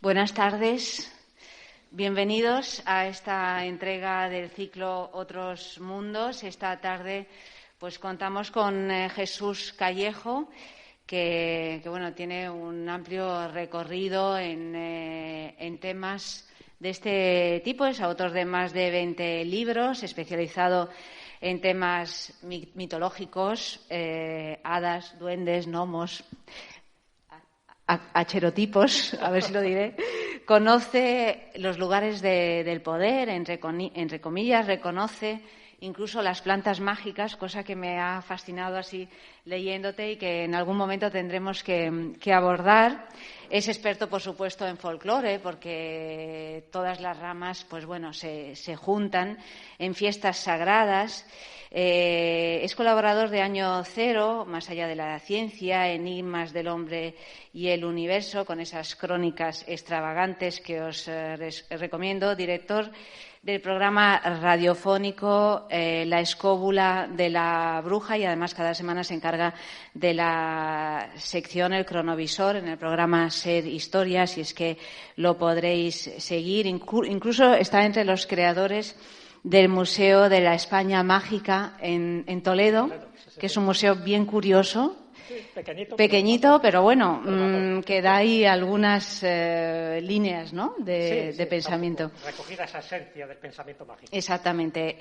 Buenas tardes. Bienvenidos a esta entrega del ciclo Otros Mundos. Esta tarde pues contamos con Jesús Callejo, que tiene un amplio recorrido en temas de este tipo. Es autor de más de 20 libros, especializado en temas mitológicos, hadas, duendes, gnomos, acherotipos, a ver si lo diré. Conoce los lugares del poder, entre comillas, reconoce incluso las plantas mágicas, cosa que me ha fascinado así leyéndote y que en algún momento tendremos que abordar. Es experto, por supuesto, en folclore, porque todas las ramas se juntan en fiestas sagradas. Es colaborador de Año Cero, Más allá de la ciencia, Enigmas del hombre y el universo, con esas crónicas extravagantes que os recomiendo. Director del programa radiofónico La Escóbula de la Bruja, y además cada semana se encarga de la sección El Cronovisor en el programa Ser Historia, si es que lo podréis seguir. Incluso está entre los creadores del Museo de la España Mágica en Toledo, que es un museo bien curioso. Pequeñito, pero bueno, que da ahí algunas líneas, ¿no?, de pensamiento. Recogida esa esencia del pensamiento mágico. Exactamente.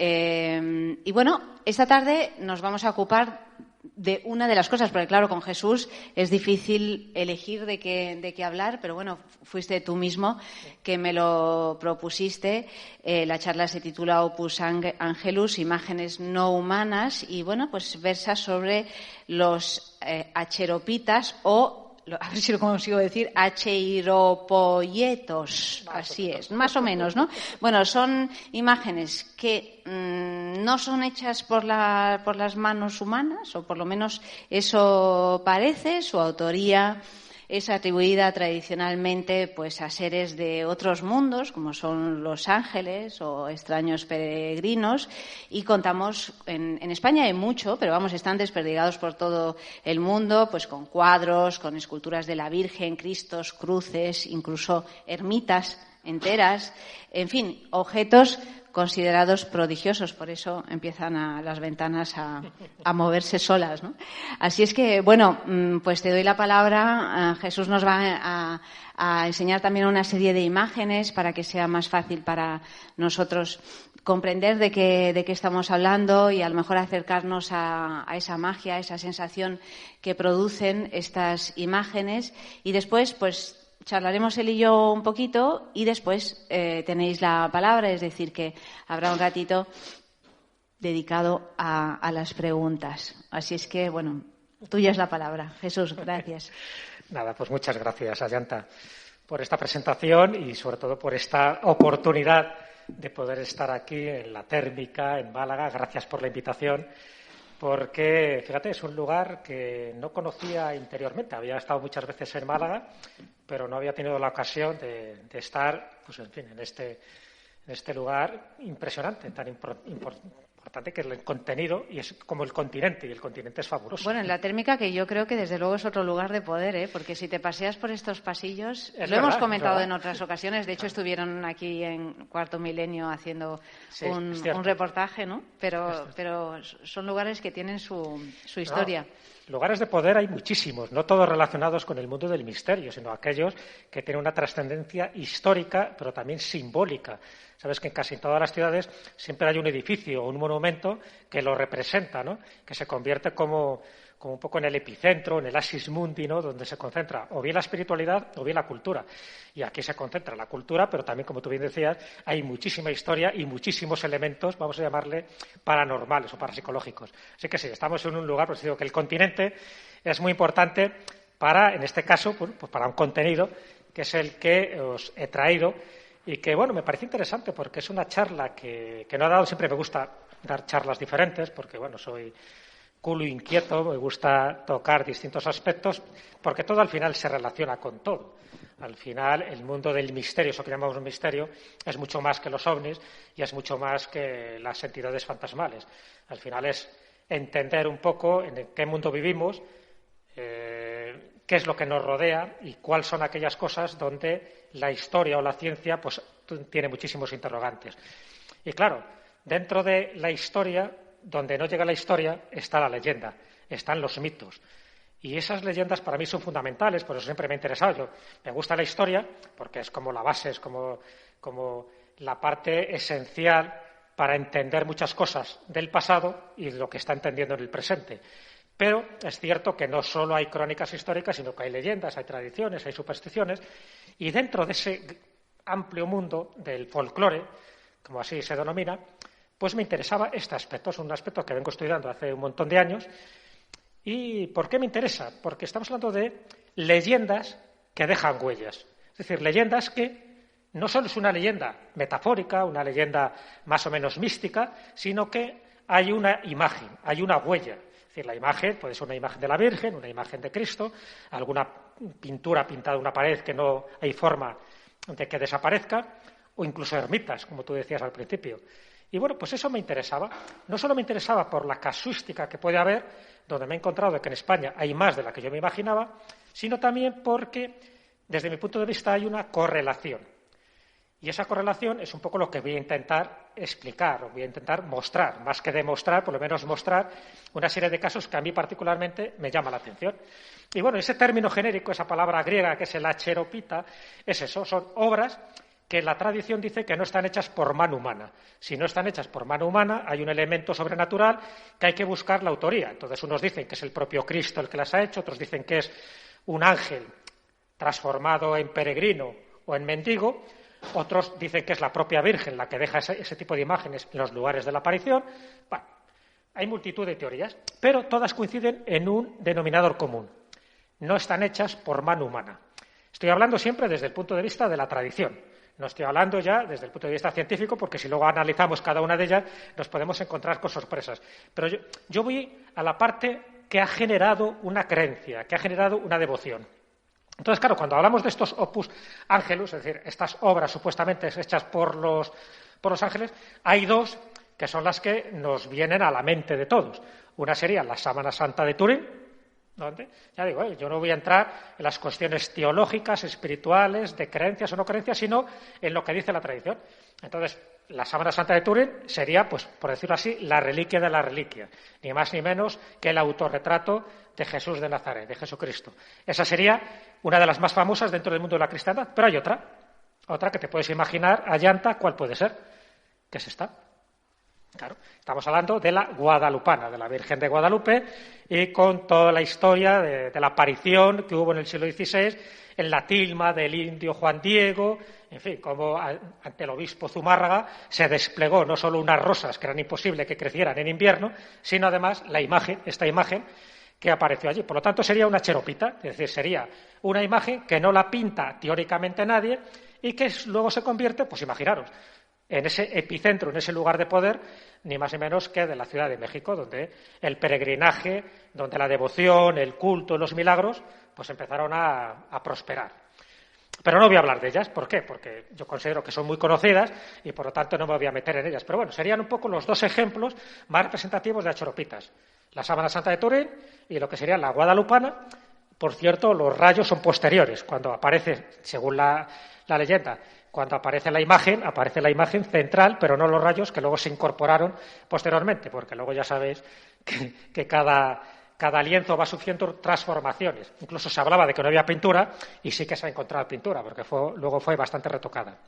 Y bueno, esta tarde nos vamos a ocupar de una de las cosas, porque claro, con Jesús es difícil elegir de qué hablar, pero bueno, fuiste tú mismo que me lo propusiste. La charla se titula Opus Angelus, imágenes no humanas, y bueno, pues versa sobre los acheropitas o, a ver si lo consigo decir, acheiropoietos, así es, más o menos, ¿no? Bueno, son imágenes que no son hechas por las manos humanas, o por lo menos eso parece. Su autoría es atribuida tradicionalmente pues a seres de otros mundos, como son los ángeles o extraños peregrinos, y contamos en España hay mucho, pero vamos, están desperdigados por todo el mundo, pues con cuadros, con esculturas de la Virgen, Cristos, cruces, incluso ermitas enteras, en fin, objetos considerados prodigiosos, por eso empiezan las ventanas a moverse solas, ¿no? Así es que, bueno, pues te doy la palabra. Jesús nos va a enseñar también una serie de imágenes para que sea más fácil para nosotros comprender de qué estamos hablando y a lo mejor acercarnos a esa magia, a esa sensación que producen estas imágenes. Y después, pues, charlaremos él y yo un poquito y después tenéis la palabra, es decir, que habrá un ratito dedicado a las preguntas. Así es que, bueno, tuya es la palabra. Jesús, gracias. Nada, pues muchas gracias, Ayanta, por esta presentación y sobre todo por esta oportunidad de poder estar aquí en la Térmica, en Málaga. Gracias por la invitación, porque, fíjate, es un lugar que no conocía interiormente. Había estado muchas veces en Málaga, pero no había tenido la ocasión de estar, pues en fin, en este lugar impresionante, tan importante, que es el contenido, y es como el continente, y el continente es fabuloso. Bueno, en la Térmica, que yo creo que desde luego es otro lugar de poder, porque si te paseas por estos pasillos, hemos comentado en otras ocasiones, de hecho estuvieron aquí en Cuarto Milenio haciendo un reportaje, ¿no? Pero son lugares que tienen su historia. No. Lugares de poder hay muchísimos, no todos relacionados con el mundo del misterio, sino aquellos que tienen una trascendencia histórica, pero también simbólica. Sabes que en casi todas las ciudades siempre hay un edificio o un monumento que lo representa, ¿no?, que se convierte como un poco en el epicentro, en el axis mundi, ¿no?, donde se concentra o bien la espiritualidad o bien la cultura. Y aquí se concentra la cultura, pero también, como tú bien decías, hay muchísima historia y muchísimos elementos, vamos a llamarle, paranormales o parapsicológicos. Así que sí, estamos en un lugar, pues digo que el continente es muy importante para, en este caso, pues para un contenido que es el que os he traído y que, bueno, me parece interesante porque es una charla que no he dado. Siempre me gusta dar charlas diferentes porque, bueno, soy culo inquieto, me gusta tocar distintos aspectos, porque todo al final se relaciona con todo. Al final, el mundo del misterio, eso que llamamos un misterio, es mucho más que los ovnis y es mucho más que las entidades fantasmales. Al final es entender un poco en qué mundo vivimos, qué es lo que nos rodea y cuáles son aquellas cosas donde la historia o la ciencia pues tiene muchísimos interrogantes. Y claro, dentro de la historia, donde no llega la historia, está la leyenda, están los mitos. Y esas leyendas para mí son fundamentales, por eso siempre me ha interesado. Me gusta la historia porque es como la base, es como la parte esencial para entender muchas cosas del pasado y lo que está entendiendo en el presente. Pero es cierto que no solo hay crónicas históricas, sino que hay leyendas, hay tradiciones, hay supersticiones. Y dentro de ese amplio mundo del folclore, como así se denomina, pues me interesaba este aspecto. Es un aspecto que vengo estudiando hace un montón de años. ¿Y por qué me interesa? Porque estamos hablando de leyendas que dejan huellas. Es decir, leyendas que no solo es una leyenda metafórica, una leyenda más o menos mística, sino que hay una imagen, hay una huella. Es decir, la imagen puede ser una imagen de la Virgen, una imagen de Cristo, alguna pintura pintada en una pared que no hay forma de que desaparezca, o incluso ermitas, como tú decías al principio. Y bueno, pues eso me interesaba. No solo me interesaba por la casuística que puede haber, donde me he encontrado que en España hay más de la que yo me imaginaba, sino también porque, desde mi punto de vista, hay una correlación. Y esa correlación es un poco lo que voy a intentar explicar, o voy a intentar mostrar, más que demostrar, por lo menos mostrar una serie de casos que a mí particularmente me llama la atención. Y bueno, ese término genérico, esa palabra griega que es el acheropita, es eso, son obras que la tradición dice que no están hechas por mano humana. Si no están hechas por mano humana, hay un elemento sobrenatural que hay que buscar la autoría. Entonces, unos dicen que es el propio Cristo el que las ha hecho, otros dicen que es un ángel transformado en peregrino o en mendigo, otros dicen que es la propia Virgen la que deja ese tipo de imágenes en los lugares de la aparición. Bueno, hay multitud de teorías, pero todas coinciden en un denominador común. No están hechas por mano humana. Estoy hablando siempre desde el punto de vista de la tradición. No estoy hablando ya desde el punto de vista científico, porque si luego analizamos cada una de ellas nos podemos encontrar con sorpresas. Pero yo voy a la parte que ha generado una creencia, que ha generado una devoción. Entonces, claro, cuando hablamos de estos opus ángelus, es decir, estas obras supuestamente hechas por los ángeles, hay dos que son las que nos vienen a la mente de todos. Una sería la Sábana Santa de Turín, donde, ya digo, yo no voy a entrar en las cuestiones teológicas, espirituales, de creencias o no creencias, sino en lo que dice la tradición. Entonces, la Sábana Santa de Turín sería, pues, por decirlo así, la reliquia de la reliquia, ni más ni menos que el autorretrato de Jesús de Nazaret, de Jesucristo. Esa sería una de las más famosas dentro del mundo de la cristiandad, pero hay otra que te puedes imaginar, allanta, ¿cuál puede ser? ¿Qué es esta? Claro, estamos hablando de la guadalupana, de la Virgen de Guadalupe, y con toda la historia de la aparición que hubo en el siglo XVI en la tilma del indio Juan Diego, en fin, como ante el obispo Zumárraga se desplegó no solo unas rosas que eran imposible que crecieran en invierno, sino además esta imagen que apareció allí. Por lo tanto, sería una cheropita, es decir, sería una imagen que no la pinta teóricamente nadie y que luego se convierte, pues imaginaros, en ese epicentro, en ese lugar de poder, ni más ni menos que de la Ciudad de México, donde el peregrinaje, donde la devoción, el culto, los milagros, pues empezaron a prosperar. Pero no voy a hablar de ellas. ¿Por qué? Porque yo considero que son muy conocidas y, por lo tanto, no me voy a meter en ellas. Pero bueno, serían un poco los dos ejemplos más representativos de achoropitas. La Sábana Santa de Turín y lo que sería la guadalupana. Por cierto, los rayos son posteriores. Cuando aparece, según la leyenda, cuando aparece la imagen central, pero no los rayos que luego se incorporaron posteriormente, porque luego ya sabéis que cada lienzo va sufriendo transformaciones. Incluso se hablaba de que no había pintura y sí que se ha encontrado pintura, porque luego fue bastante retocada.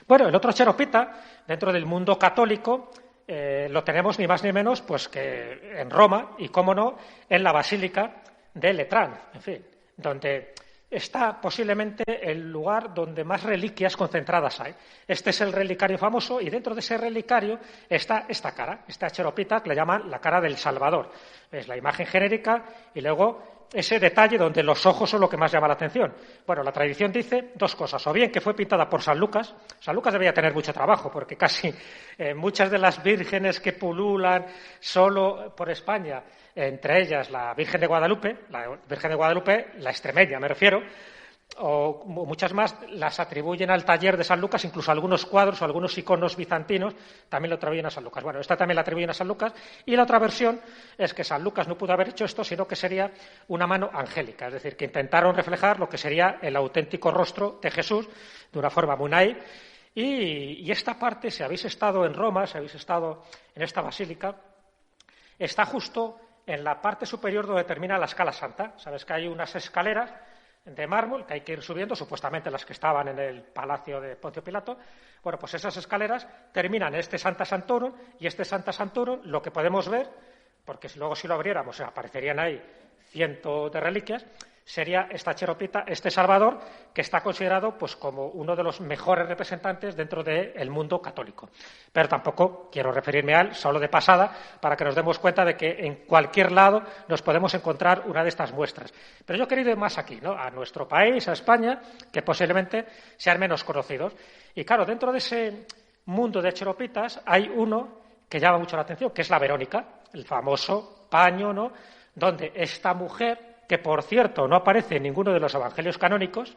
Bueno, el otro cheropita, dentro del mundo católico, lo tenemos ni más ni menos pues que en Roma y, cómo no, en la Basílica de Letrán, en fin, donde está posiblemente el lugar donde más reliquias concentradas hay. Este es el relicario famoso y dentro de ese relicario está esta cara, esta cheropita que le llaman la cara del Salvador. Es la imagen genérica y luego ese detalle donde los ojos son lo que más llama la atención. Bueno, la tradición dice dos cosas. O bien que fue pintada por San Lucas. San Lucas debía tener mucho trabajo porque casi muchas de las vírgenes que pululan solo por España, entre ellas la Virgen de Guadalupe, la extremeña me refiero, o muchas más las atribuyen al taller de San Lucas, incluso algunos cuadros o algunos iconos bizantinos también lo atribuyen a San Lucas. Bueno, esta también la atribuyen a San Lucas, y la otra versión es que San Lucas no pudo haber hecho esto, sino que sería una mano angélica, es decir, que intentaron reflejar lo que sería el auténtico rostro de Jesús de una forma muy naif. Y esta parte, si habéis estado en Roma, si habéis estado en esta basílica, está justo en la parte superior donde termina la Scala Santa. Sabes que hay unas escaleras de mármol que hay que ir subiendo, supuestamente las que estaban en el palacio de Poncio Pilato. Bueno, pues esas escaleras terminan en este Sancta Sanctorum, y este Sancta Sanctorum, lo que podemos ver, porque luego si lo abriéramos aparecerían ahí cientos de reliquias, sería esta cheropita, este Salvador, que está considerado pues como uno de los mejores representantes dentro del mundo católico. Pero tampoco quiero referirme a él solo de pasada, para que nos demos cuenta de que en cualquier lado nos podemos encontrar una de estas muestras. Pero yo he querido ir más aquí, ¿no?, a nuestro país, a España, que posiblemente sean menos conocidos. Y claro, dentro de ese mundo de cheropitas hay uno que llama mucho la atención, que es la Verónica, el famoso paño, ¿no?, donde esta mujer, que por cierto no aparece en ninguno de los evangelios canónicos,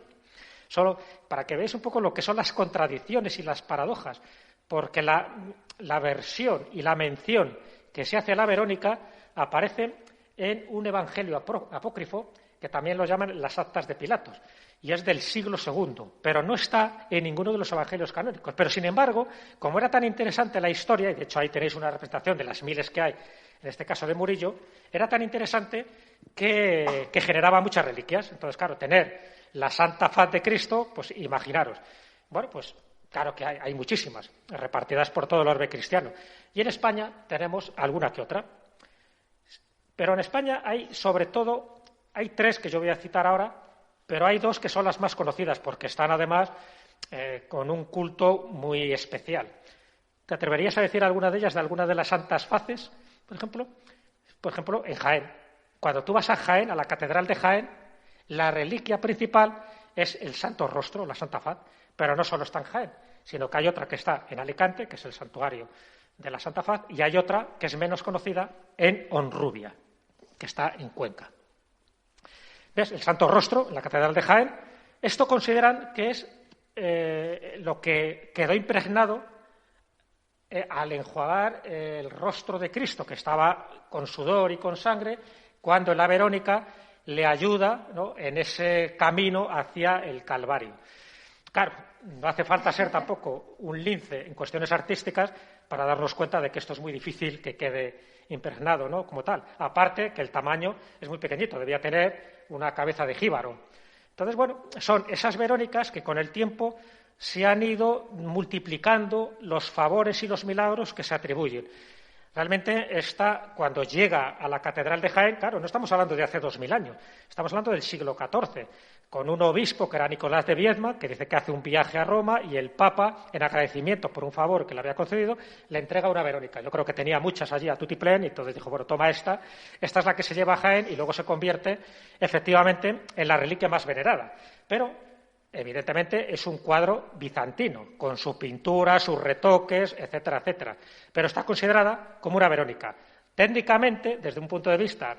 solo para que veáis un poco lo que son las contradicciones y las paradojas, porque la versión y la mención que se hace a la Verónica aparece en un evangelio apócrifo que también lo llaman las Actas de Pilatos, y es del siglo II, pero no está en ninguno de los evangelios canónicos. Pero, sin embargo, como era tan interesante la historia, y de hecho ahí tenéis una representación de las miles que hay, en este caso de Murillo, era tan interesante que generaba muchas reliquias. Entonces, claro, tener la Santa Faz de Cristo, pues imaginaros. Bueno, pues claro que hay muchísimas, repartidas por todo el orbe cristiano. Y en España tenemos alguna que otra. Pero en España hay, sobre todo, hay tres que yo voy a citar ahora, pero hay dos que son las más conocidas, porque están además con un culto muy especial. ¿Te atreverías a decir alguna de ellas, de alguna de las santas faces, por ejemplo? Por ejemplo, en Jaén. Cuando tú vas a Jaén, a la Catedral de Jaén, la reliquia principal es el Santo Rostro, la Santa Faz, pero no solo está en Jaén, sino que hay otra que está en Alicante, que es el santuario de la Santa Faz, y hay otra que es menos conocida en Honrubia, que está en Cuenca. ¿Ves? El Santo Rostro, en la Catedral de Jaén, esto consideran que es lo que quedó impregnado al enjuagar el rostro de Cristo, que estaba con sudor y con sangre, cuando la Verónica le ayuda, ¿no?, en ese camino hacia el Calvario. Claro, no hace falta ser tampoco un lince en cuestiones artísticas para darnos cuenta de que esto es muy difícil que quede impregnado, ¿no?, como tal. Aparte que el tamaño es muy pequeñito, debía tener una cabeza de jíbaro. Entonces, bueno, son esas Verónicas que con el tiempo se han ido multiplicando los favores y los milagros que se atribuyen. Realmente esta, cuando llega a la Catedral de Jaén, claro, no estamos hablando de hace 2000 años, estamos hablando del siglo XIV, con un obispo que era Nicolás de Viedma, que dice que hace un viaje a Roma, y el Papa, en agradecimiento por un favor que le había concedido, le entrega una Verónica. Yo creo que tenía muchas allí a tutiplén, y entonces dijo, bueno, toma esta es la que se lleva a Jaén, y luego se convierte efectivamente en la reliquia más venerada. Pero evidentemente es un cuadro bizantino, con su pintura, sus retoques, etcétera, etcétera. Pero está considerada como una Verónica. Técnicamente, desde un punto de vista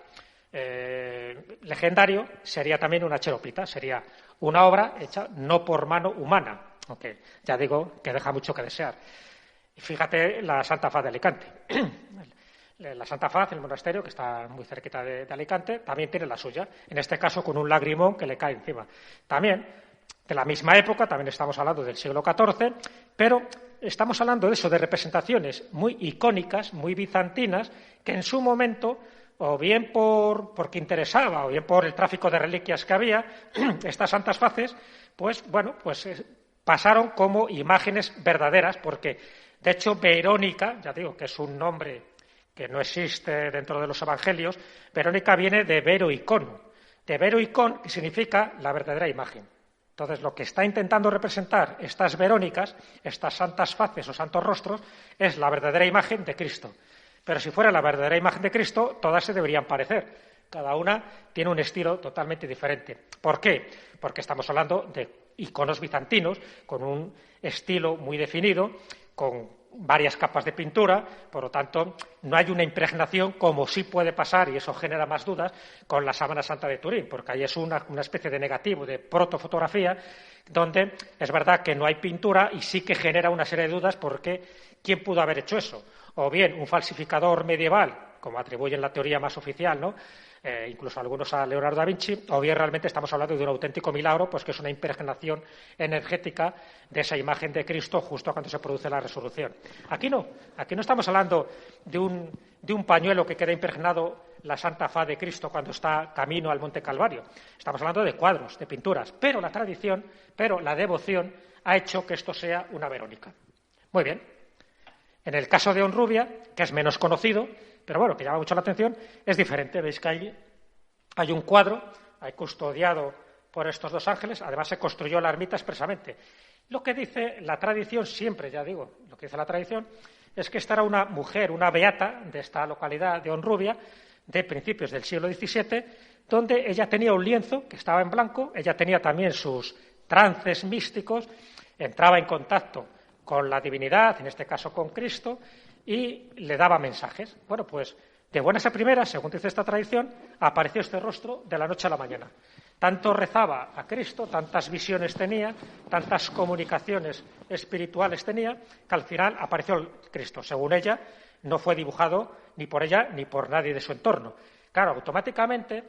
legendario, sería también una cheropita, sería una obra hecha no por mano humana, aunque ya digo que deja mucho que desear. Y fíjate la Santa Faz de Alicante. La Santa Faz, el monasterio, que está muy cerquita de Alicante, también tiene la suya, en este caso con un lagrimón que le cae encima. También de la misma época, también estamos hablando del siglo XIV, pero estamos hablando de eso, de representaciones muy icónicas, muy bizantinas, que en su momento, o bien porque interesaba, o bien por el tráfico de reliquias que había, estas santas faces, pues pasaron como imágenes verdaderas, porque, de hecho, Verónica, ya digo que es un nombre que no existe dentro de los evangelios, Verónica viene de vero icon, que significa la verdadera imagen. Entonces, lo que está intentando representar estas Verónicas, estas santas faces o santos rostros, es la verdadera imagen de Cristo. Pero si fuera la verdadera imagen de Cristo, todas se deberían parecer. Cada una tiene un estilo totalmente diferente. ¿Por qué? Porque estamos hablando de iconos bizantinos, con un estilo muy definido, con varias capas de pintura, por lo tanto, no hay una impregnación como sí puede pasar, y eso genera más dudas, con la Sábana Santa de Turín, porque ahí es una especie de negativo, de protofotografía, donde es verdad que no hay pintura y sí que genera una serie de dudas porque ¿quién pudo haber hecho eso? O bien un falsificador medieval, como atribuyen la teoría más oficial, ¿no? Incluso algunos a Leonardo da Vinci, o bien realmente estamos hablando de un auténtico milagro, pues que es una impregnación energética de esa imagen de Cristo justo cuando se produce la resurrección. Aquí no estamos hablando de un pañuelo que queda impregnado la Santa Faz de Cristo cuando está camino al Monte Calvario. Estamos hablando de cuadros, de pinturas, pero la tradición, pero la devoción ha hecho que esto sea una Verónica. Muy bien. En el caso de Honrubia, que es menos conocido, pero bueno, que llama mucho la atención, es diferente. Veis que hay un cuadro, hay custodiado por estos dos ángeles, además se construyó la ermita expresamente. Lo que dice la tradición siempre, ya digo, lo que dice la tradición, es que esta era una mujer, una beata de esta localidad de Honrubia, de principios del siglo XVII, donde ella tenía un lienzo que estaba en blanco, ella tenía también sus trances místicos, entraba en contacto con la divinidad, en este caso con Cristo, y le daba mensajes. Bueno, pues de buenas a primeras, según dice esta tradición, apareció este rostro de la noche a la mañana. Tanto rezaba a Cristo, tantas visiones tenía, tantas comunicaciones espirituales tenía, que al final apareció el Cristo. Según ella, no fue dibujado ni por ella ni por nadie de su entorno. Claro, automáticamente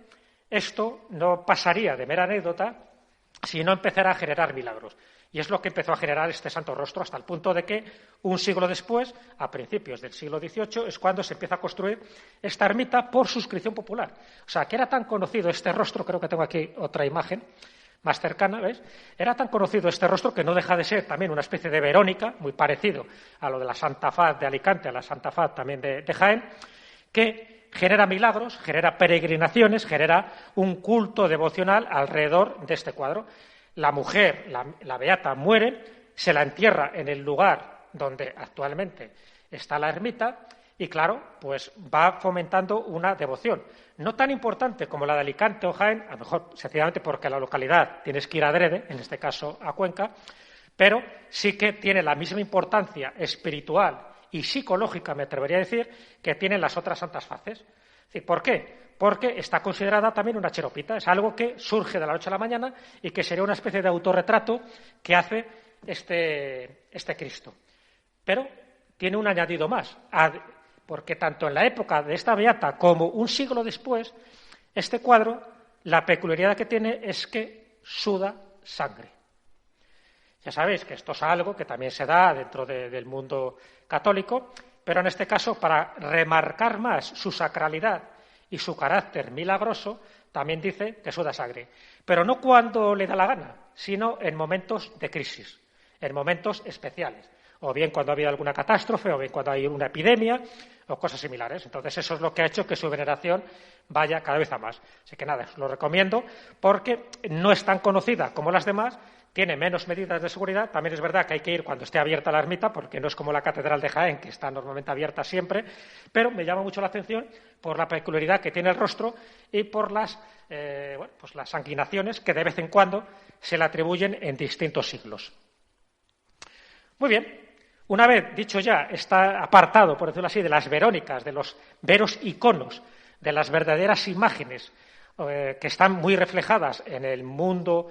esto no pasaría de mera anécdota si no empezara a generar milagros. Y es lo que empezó a generar este santo rostro, hasta el punto de que un siglo después, a principios del siglo XVIII, es cuando se empieza a construir esta ermita por suscripción popular. O sea, que era tan conocido este rostro, creo que tengo aquí otra imagen más cercana, ¿ves? Era tan conocido este rostro que no deja de ser también una especie de Verónica, muy parecido a lo de la Santa Faz de Alicante, a la Santa Faz también de Jaén, que genera milagros, genera peregrinaciones, genera un culto devocional alrededor de este cuadro. La mujer, la beata, muere, se la entierra en el lugar donde actualmente está la ermita y, claro, pues va fomentando una devoción. No tan importante como la de Alicante o Jaén, a lo mejor sencillamente porque la localidad tienes que ir adrede, en este caso a Cuenca, pero sí que tiene la misma importancia espiritual y psicológica, me atrevería a decir, que tienen las otras santas faces. ¿Por qué? Porque está considerada también una cheropita, es algo que surge de la noche a la mañana y que sería una especie de autorretrato que hace este Cristo. Pero tiene un añadido más, porque tanto en la época de esta beata como un siglo después, este cuadro, la peculiaridad que tiene es que suda sangre. Ya sabéis que esto es algo que también se da dentro del mundo católico, pero en este caso, para remarcar más su sacralidad y su carácter milagroso, también dice que suda sangre. Pero no cuando le da la gana, sino en momentos de crisis, en momentos especiales. O bien cuando ha habido alguna catástrofe, o bien cuando hay una epidemia, o cosas similares. Entonces, eso es lo que ha hecho que su veneración vaya cada vez a más. Así que nada, os lo recomiendo porque no es tan conocida como las demás, tiene menos medidas de seguridad. También es verdad que hay que ir cuando esté abierta la ermita, porque no es como la Catedral de Jaén, que está normalmente abierta siempre, pero me llama mucho la atención por la peculiaridad que tiene el rostro y por las sanguinaciones que de vez en cuando se le atribuyen en distintos siglos. Muy bien. Una vez dicho ya, está apartado, por decirlo así, de las verónicas, de los veros iconos, de las verdaderas imágenes que están muy reflejadas en el mundo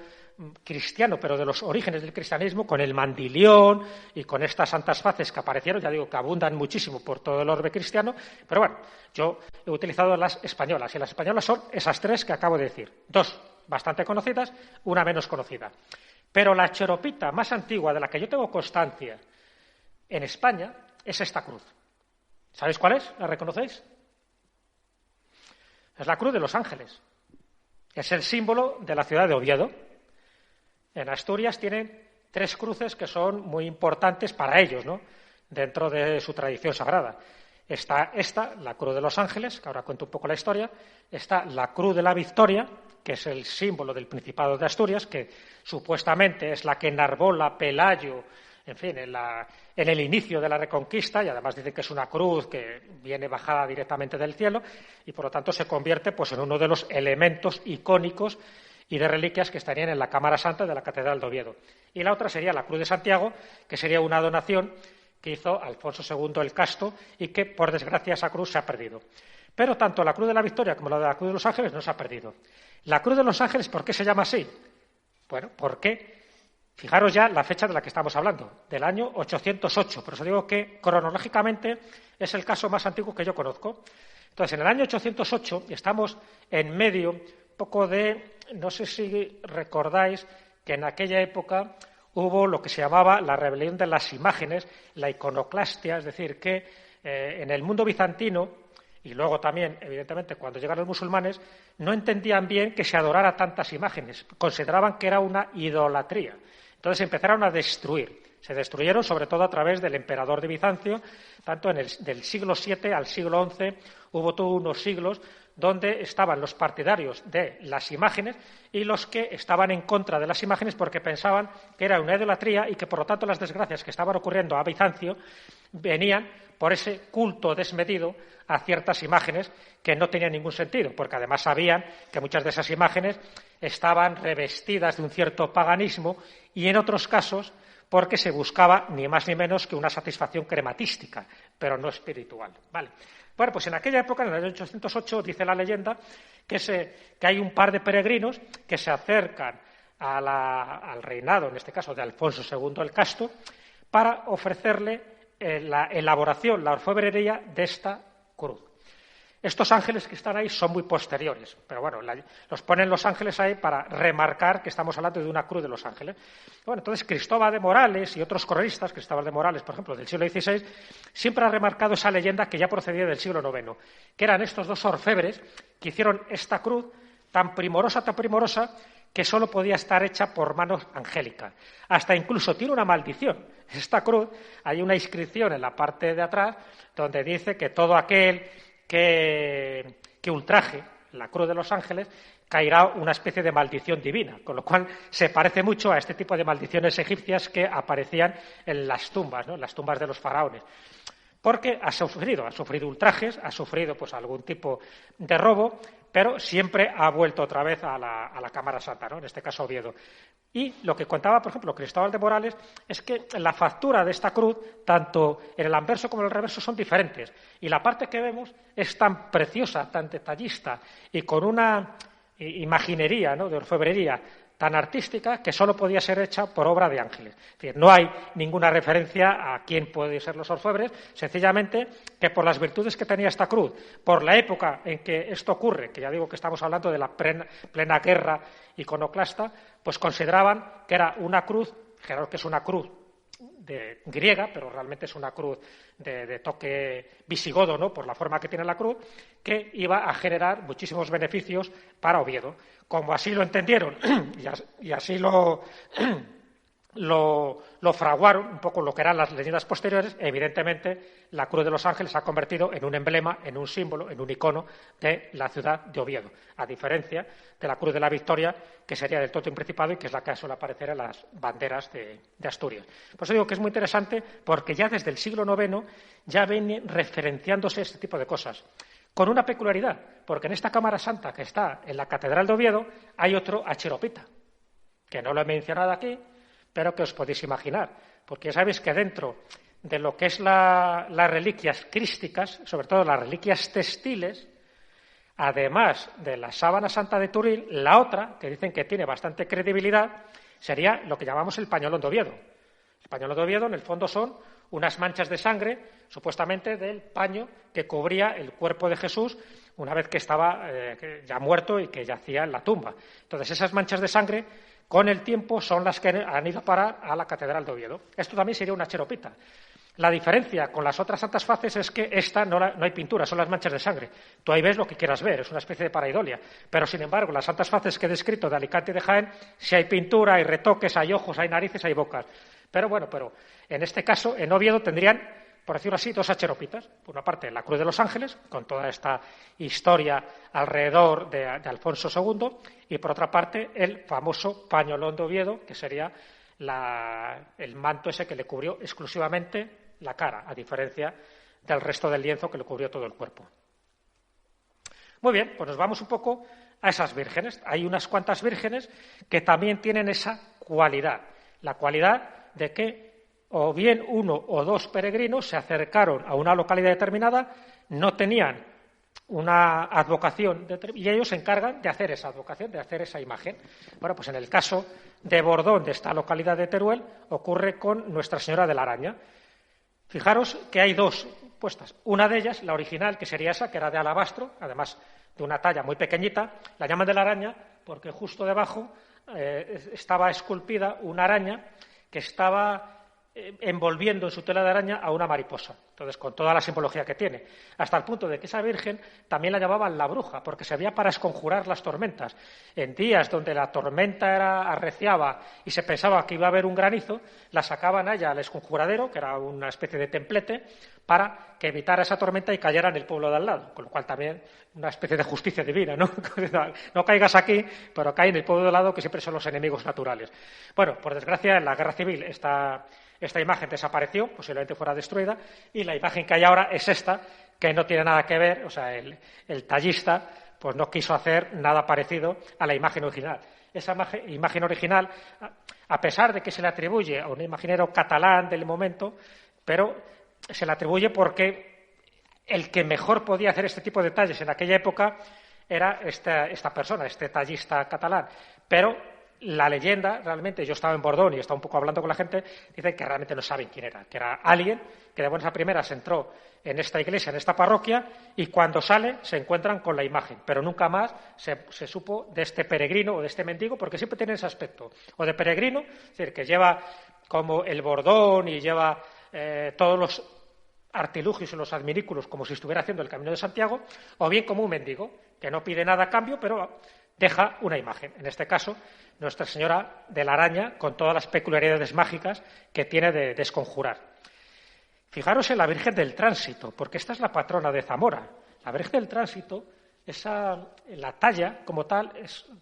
cristiano, pero de los orígenes del cristianismo, con el mandilión y con estas santas faces que aparecieron, ya digo que abundan muchísimo por todo el orbe cristiano, pero bueno, yo he utilizado las españolas, y las españolas son esas tres que acabo de decir, dos bastante conocidas, una menos conocida. Pero la cheropita más antigua de la que yo tengo constancia en España es esta cruz. ¿Sabéis cuál es? ¿La reconocéis? Es la cruz de los ángeles. Es el símbolo de la ciudad de Oviedo. En Asturias tienen tres cruces que son muy importantes para ellos, ¿no? Dentro de su tradición sagrada. Está esta, la cruz de los ángeles, que ahora cuento un poco la historia. Está la cruz de la Victoria, que es el símbolo del Principado de Asturias, que supuestamente es la que enarbola Pelayo, en fin, en el inicio de la Reconquista, y además dicen que es una cruz que viene bajada directamente del cielo, y por lo tanto se convierte pues, en uno de los elementos icónicos y de reliquias que estarían en la Cámara Santa de la Catedral de Oviedo. Y la otra sería la Cruz de Santiago, que sería una donación que hizo Alfonso II el Casto y que, por desgracia, esa cruz se ha perdido. Pero tanto la Cruz de la Victoria como la de la Cruz de los Ángeles no se ha perdido. La Cruz de los Ángeles, ¿por qué se llama así? Bueno, porque, fijaros ya la fecha de la que estamos hablando, del año 808. Por eso digo que cronológicamente es el caso más antiguo que yo conozco. Entonces, en el año 808 estamos en medio un poco de, no sé si recordáis que en aquella época hubo lo que se llamaba la rebelión de las imágenes, la iconoclastia, es decir, que en el mundo bizantino, y luego también, evidentemente, cuando llegaron los musulmanes, no entendían bien que se adorara tantas imágenes, consideraban que era una idolatría. Entonces empezaron a destruir. Se destruyeron sobre todo a través del emperador de Bizancio, tanto del siglo VII al siglo XI hubo todos unos siglos donde estaban los partidarios de las imágenes y los que estaban en contra de las imágenes porque pensaban que era una idolatría y que, por lo tanto, las desgracias que estaban ocurriendo a Bizancio venían por ese culto desmedido a ciertas imágenes que no tenían ningún sentido, porque además sabían que muchas de esas imágenes estaban revestidas de un cierto paganismo y, en otros casos, porque se buscaba ni más ni menos que una satisfacción crematística, pero no espiritual. ¿Vale? Bueno, pues en aquella época, en el año 808, dice la leyenda que hay un par de peregrinos que se acercan al reinado, en este caso de Alfonso II el Casto, para ofrecerle la elaboración, la orfebrería de esta cruz. Estos ángeles que están ahí son muy posteriores, pero bueno, los ponen los ángeles ahí para remarcar que estamos hablando de una cruz de los ángeles. Bueno, entonces Cristóbal de Morales y otros cronistas, Cristóbal de Morales, por ejemplo, del siglo XVI, siempre ha remarcado esa leyenda que ya procedía del siglo IX, que eran estos dos orfebres que hicieron esta cruz tan primorosa, que solo podía estar hecha por manos angélicas. Hasta incluso tiene una maldición. Esta cruz, hay una inscripción en la parte de atrás donde dice que todo aquel que ultraje la cruz de los ángeles caerá una especie de maldición divina, con lo cual se parece mucho a este tipo de maldiciones egipcias que aparecían en las tumbas, ¿no? En las tumbas de los faraones. Porque ha sufrido ultrajes, ha sufrido pues algún tipo de robo, pero siempre ha vuelto otra vez a la Cámara Santa, ¿no? En este caso Oviedo. Y lo que contaba, por ejemplo, Cristóbal de Morales, es que la factura de esta cruz, tanto en el anverso como en el reverso, son diferentes. Y la parte que vemos es tan preciosa, tan detallista y con una imaginería, ¿no?, de orfebrería tan artística que solo podía ser hecha por obra de ángeles. Es decir, no hay ninguna referencia a quién pueden ser los orfebres, sencillamente que por las virtudes que tenía esta cruz, por la época en que esto ocurre, que ya digo que estamos hablando de la plena guerra iconoclasta, pues consideraban que era una cruz, claro que es una cruz griega, pero realmente es una cruz de toque visigodo, ¿no?, por la forma que tiene la cruz, que iba a generar muchísimos beneficios para Oviedo. Como así lo entendieron y así lo fraguaron, un poco lo que eran las leyendas posteriores, evidentemente la Cruz de los Ángeles se ha convertido en un emblema, en un símbolo, en un icono de la ciudad de Oviedo, a diferencia de la Cruz de la Victoria, que sería del Tótem Principado y que es la que suele aparecer en las banderas de Asturias. Por eso digo que es muy interesante, porque ya desde el siglo IX ya viene referenciándose este tipo de cosas. Con una peculiaridad, porque en esta Cámara Santa que está en la Catedral de Oviedo hay otro acheropita, que no lo he mencionado aquí, pero que os podéis imaginar, porque ya sabéis que dentro de lo que es las reliquias crísticas, sobre todo las reliquias textiles, además de la sábana santa de Turil, la otra, que dicen que tiene bastante credibilidad, sería lo que llamamos el pañolón de Oviedo. El pañolón de Oviedo, en el fondo, son unas manchas de sangre, supuestamente del paño que cubría el cuerpo de Jesús una vez que estaba ya muerto y que yacía en la tumba. Entonces, esas manchas de sangre, con el tiempo, son las que han ido a parar a la Catedral de Oviedo. Esto también sería una cheropita. La diferencia con las otras santas faces es que esta no hay pintura, son las manchas de sangre. Tú ahí ves lo que quieras ver, es una especie de paraidolia. Pero, sin embargo, las santas faces que he descrito de Alicante y de Jaén, si hay pintura, hay retoques, hay ojos, hay narices, hay bocas. Pero en este caso, en Oviedo tendrían, por decirlo así, dos acheropitas. Por una parte, la Cruz de los Ángeles, con toda esta historia alrededor de Alfonso II, y por otra parte, el famoso pañolón de Oviedo, que sería el manto ese que le cubrió exclusivamente la cara, a diferencia del resto del lienzo que le cubrió todo el cuerpo. Muy bien, pues nos vamos un poco a esas vírgenes. Hay unas cuantas vírgenes que también tienen esa cualidad, la cualidad de que o bien uno o dos peregrinos se acercaron a una localidad determinada, no tenían una advocación y ellos se encargan de hacer esa advocación, de hacer esa imagen. Bueno, pues en el caso de Bordón, de esta localidad de Teruel, ocurre con Nuestra Señora de la Araña. Fijaros que hay dos puestas. Una de ellas, la original, que sería esa, que era de alabastro, además de una talla muy pequeñita, la llaman de la araña porque justo debajo estaba esculpida una araña que estaba envolviendo en su tela de araña a una mariposa. Entonces, con toda la simbología que tiene, hasta el punto de que esa virgen también la llamaban la bruja, porque servía para esconjurar las tormentas. En días donde la tormenta arreciaba y se pensaba que iba a haber un granizo, la sacaban a ella al esconjuradero, que era una especie de templete, para que evitara esa tormenta y cayera en el pueblo de al lado, con lo cual también una especie de justicia divina, ¿no? No caigas aquí, pero cae en el pueblo de al lado, que siempre son los enemigos naturales. Bueno, por desgracia, en la Guerra Civil esta imagen desapareció, posiblemente fuera destruida, y la imagen que hay ahora es esta, que no tiene nada que ver, o sea, el tallista pues no quiso hacer nada parecido a la imagen original. Esa imagen original, a pesar de que se le atribuye a un imaginero catalán del momento, pero se le atribuye porque el que mejor podía hacer este tipo de talles en aquella época era esta persona, este tallista catalán. Pero la leyenda, realmente, yo estaba en Bordón y estaba un poco hablando con la gente, dicen que realmente no saben quién era, que era alguien que de buenas a primeras entró en esta iglesia, en esta parroquia, y cuando sale se encuentran con la imagen, pero nunca más se supo de este peregrino o de este mendigo, porque siempre tiene ese aspecto, o de peregrino, es decir, que lleva como el bordón y lleva todos los artilugios y los adminículos como si estuviera haciendo el Camino de Santiago, o bien como un mendigo, que no pide nada a cambio, pero deja una imagen. En este caso, Nuestra Señora de la Araña, con todas las peculiaridades mágicas que tiene de desconjurar. Fijaros en la Virgen del Tránsito, porque esta es la patrona de Zamora. La Virgen del Tránsito, la talla como tal,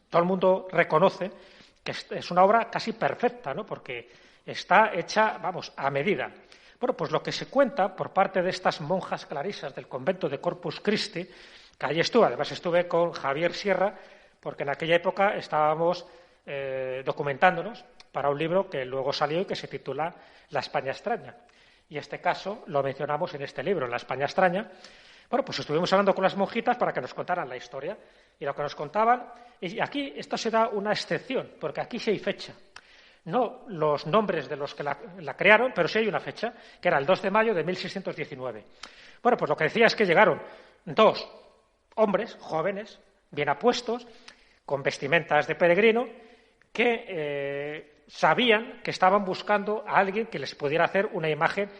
todo el mundo reconoce que es una obra casi perfecta, ¿no? Porque está hecha, vamos, a medida. Bueno, pues lo que se cuenta por parte de estas monjas clarisas del convento de Corpus Christi, que allí estuve, además estuve con Javier Sierra, porque en aquella época estábamos documentándonos para un libro que luego salió y que se titula La España extraña. Y este caso lo mencionamos en este libro, La España extraña. Bueno, pues estuvimos hablando con las monjitas para que nos contaran la historia. Y lo que nos contaban, y aquí esto será una excepción, porque aquí sí hay fecha. No los nombres de los que la crearon, pero sí hay una fecha, que era el 2 de mayo de 1619. Bueno, pues lo que decía es que llegaron dos hombres jóvenes, bien apuestos, con vestimentas de peregrino, que sabían que estaban buscando a alguien que les pudiera hacer una imagen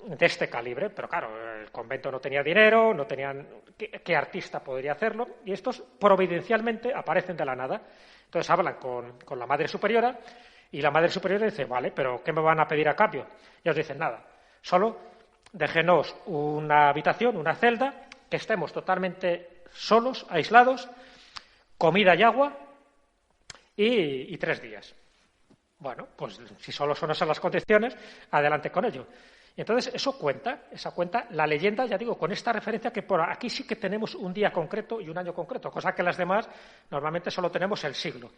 de este calibre. Pero claro, el convento no tenía dinero, no tenían qué artista podría hacerlo, y estos providencialmente aparecen de la nada. Entonces hablan con la Madre Superiora, y la Madre Superiora dice, vale, pero ¿qué me van a pedir a cambio? Y ellos dicen, nada, solo déjenos una habitación, una celda, que estemos totalmente solos, aislados, comida y agua, y 3 días. Bueno, pues si solo son esas las condiciones, adelante con ello. Y entonces esa cuenta la leyenda, ya digo, con esta referencia que por aquí sí que tenemos un día concreto y un año concreto, cosa que las demás normalmente solo tenemos el siglo.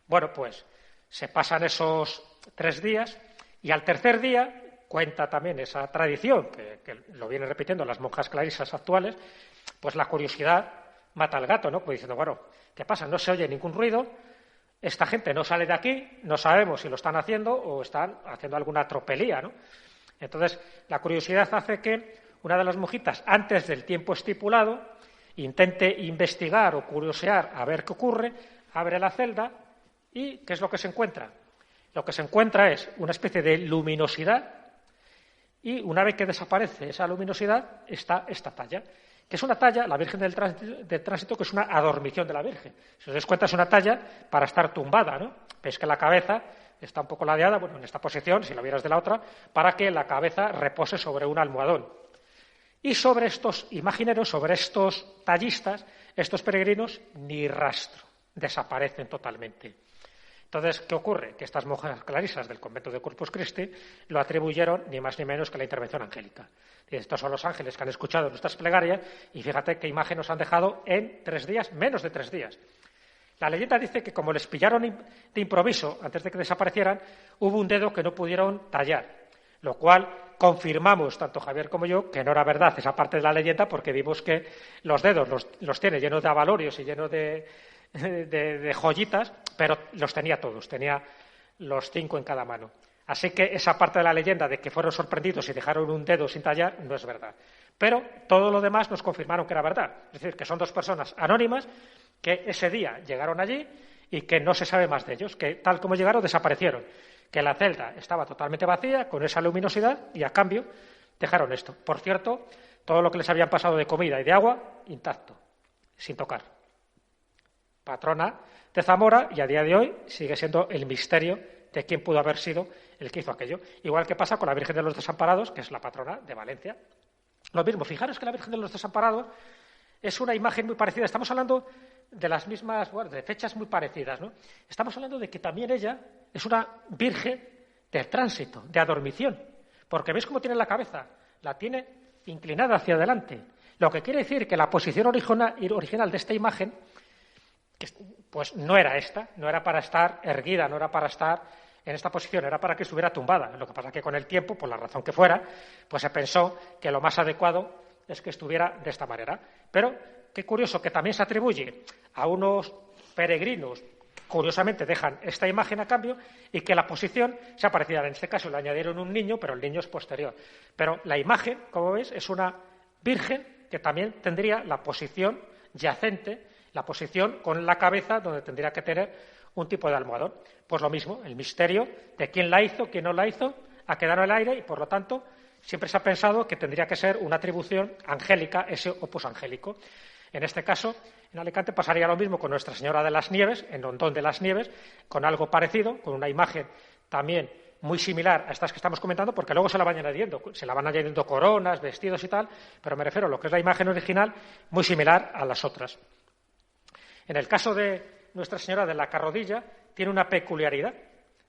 Bueno, pues se pasan esos 3 días y al tercer día, cuenta también esa tradición, que lo vienen repitiendo las monjas clarisas actuales, pues la curiosidad mata al gato, ¿no? Pues diciendo, bueno, ¿qué pasa? No se oye ningún ruido, esta gente no sale de aquí, no sabemos si lo están haciendo o están haciendo alguna tropelía, ¿no? Entonces, la curiosidad hace que una de las monjitas, antes del tiempo estipulado, intente investigar o curiosear a ver qué ocurre, abre la celda y ¿qué es lo que se encuentra? Lo que se encuentra es una especie de luminosidad y una vez que desaparece esa luminosidad está esta talla, que es una talla, la Virgen del Tránsito, que es una adormición de la Virgen. Si os dais cuenta, es una talla para estar tumbada, ¿no? Veis que la cabeza está un poco ladeada, bueno, en esta posición, si la vieras de la otra, para que la cabeza repose sobre un almohadón. Y sobre estos imagineros, sobre estos tallistas, estos peregrinos, ni rastro, desaparecen totalmente. Entonces, ¿qué ocurre? Que estas monjas clarisas del convento de Corpus Christi lo atribuyeron ni más ni menos que a la intervención angélica. Estos son los ángeles que han escuchado nuestras plegarias y fíjate qué imagen nos han dejado en 3 días, menos de 3 días. La leyenda dice que como les pillaron de improviso antes de que desaparecieran, hubo un dedo que no pudieron tallar. lo cual confirmamos, tanto Javier como yo, que no era verdad esa parte de la leyenda, porque vimos que los dedos los tiene llenos de abalorios y llenos de joyitas, pero los tenía todos, tenía los 5 en cada mano. Así que esa parte de la leyenda de que fueron sorprendidos y dejaron un dedo sin tallar no es verdad. Pero todo lo demás nos confirmaron que era verdad. Es decir, que son 2 personas anónimas que ese día llegaron allí y que no se sabe más de ellos, que tal como llegaron desaparecieron, que la celda estaba totalmente vacía, con esa luminosidad, y a cambio dejaron esto. Por cierto, todo lo que les habían pasado de comida y de agua, intacto, sin tocar. Patrona de Zamora, y a día de hoy sigue siendo el misterio de quién pudo haber sido el que hizo aquello. Igual que pasa con la Virgen de los Desamparados, que es la patrona de Valencia. Lo mismo, fijaros que la Virgen de los Desamparados es una imagen muy parecida. Estamos hablando de las mismas, bueno, de fechas muy parecidas, ¿no? Estamos hablando de que también ella es una virgen de tránsito, de adormición, porque ¿veis cómo tiene la cabeza? La tiene inclinada hacia adelante, lo que quiere decir que la posición original de esta imagen, pues no era esta, no era para estar erguida, no era para estar en esta posición, era para que estuviera tumbada. Lo que pasa es que con el tiempo, por la razón que fuera, pues se pensó que lo más adecuado es que estuviera de esta manera. Pero qué curioso que también se atribuye a unos peregrinos, curiosamente dejan esta imagen a cambio, y que la posición sea parecida. En este caso le añadieron un niño, pero el niño es posterior. Pero la imagen, como veis, es una virgen que también tendría la posición yacente, la posición con la cabeza donde tendría que tener un tipo de almohadón. Pues lo mismo, el misterio de quién la hizo, quién no la hizo, ha quedado en el aire, y por lo tanto siempre se ha pensado que tendría que ser una atribución angélica, ese opus angélico. En este caso, en Alicante pasaría lo mismo con Nuestra Señora de las Nieves, en Hondón de las Nieves, con algo parecido, con una imagen también muy similar a estas que estamos comentando, porque luego se la van añadiendo coronas, vestidos y tal, pero me refiero a lo que es la imagen original, muy similar a las otras. En el caso de Nuestra Señora de la Carrodilla, tiene una peculiaridad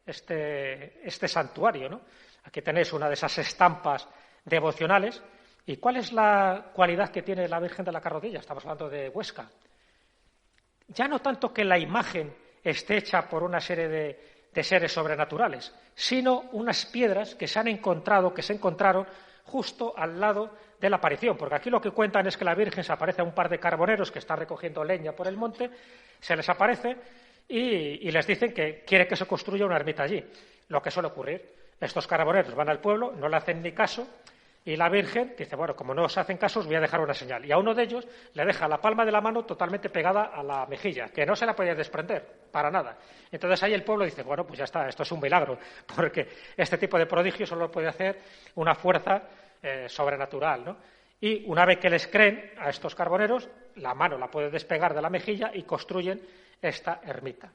este santuario, ¿no? Aquí tenéis una de esas estampas devocionales. ¿Y cuál es la cualidad que tiene la Virgen de la Carrodilla? Estamos hablando de Huesca. Ya no tanto que la imagen esté hecha por una serie de seres sobrenaturales, sino unas piedras que se encontraron justo al lado de la aparición, porque aquí lo que cuentan es que la Virgen se aparece a un par de carboneros que están recogiendo leña por el monte, se les aparece y les dicen que quiere que se construya una ermita allí. Lo que suele ocurrir, estos carboneros van al pueblo, no le hacen ni caso, y la Virgen dice, bueno, como no os hacen caso, os voy a dejar una señal. Y a uno de ellos le deja la palma de la mano totalmente pegada a la mejilla, que no se la podía desprender, para nada. Entonces ahí el pueblo dice, bueno, pues ya está, esto es un milagro, porque este tipo de prodigio solo lo puede hacer una fuerza sobrenatural, ¿no? Y una vez que les creen a estos carboneros, la mano la puede despegar de la mejilla y construyen esta ermita.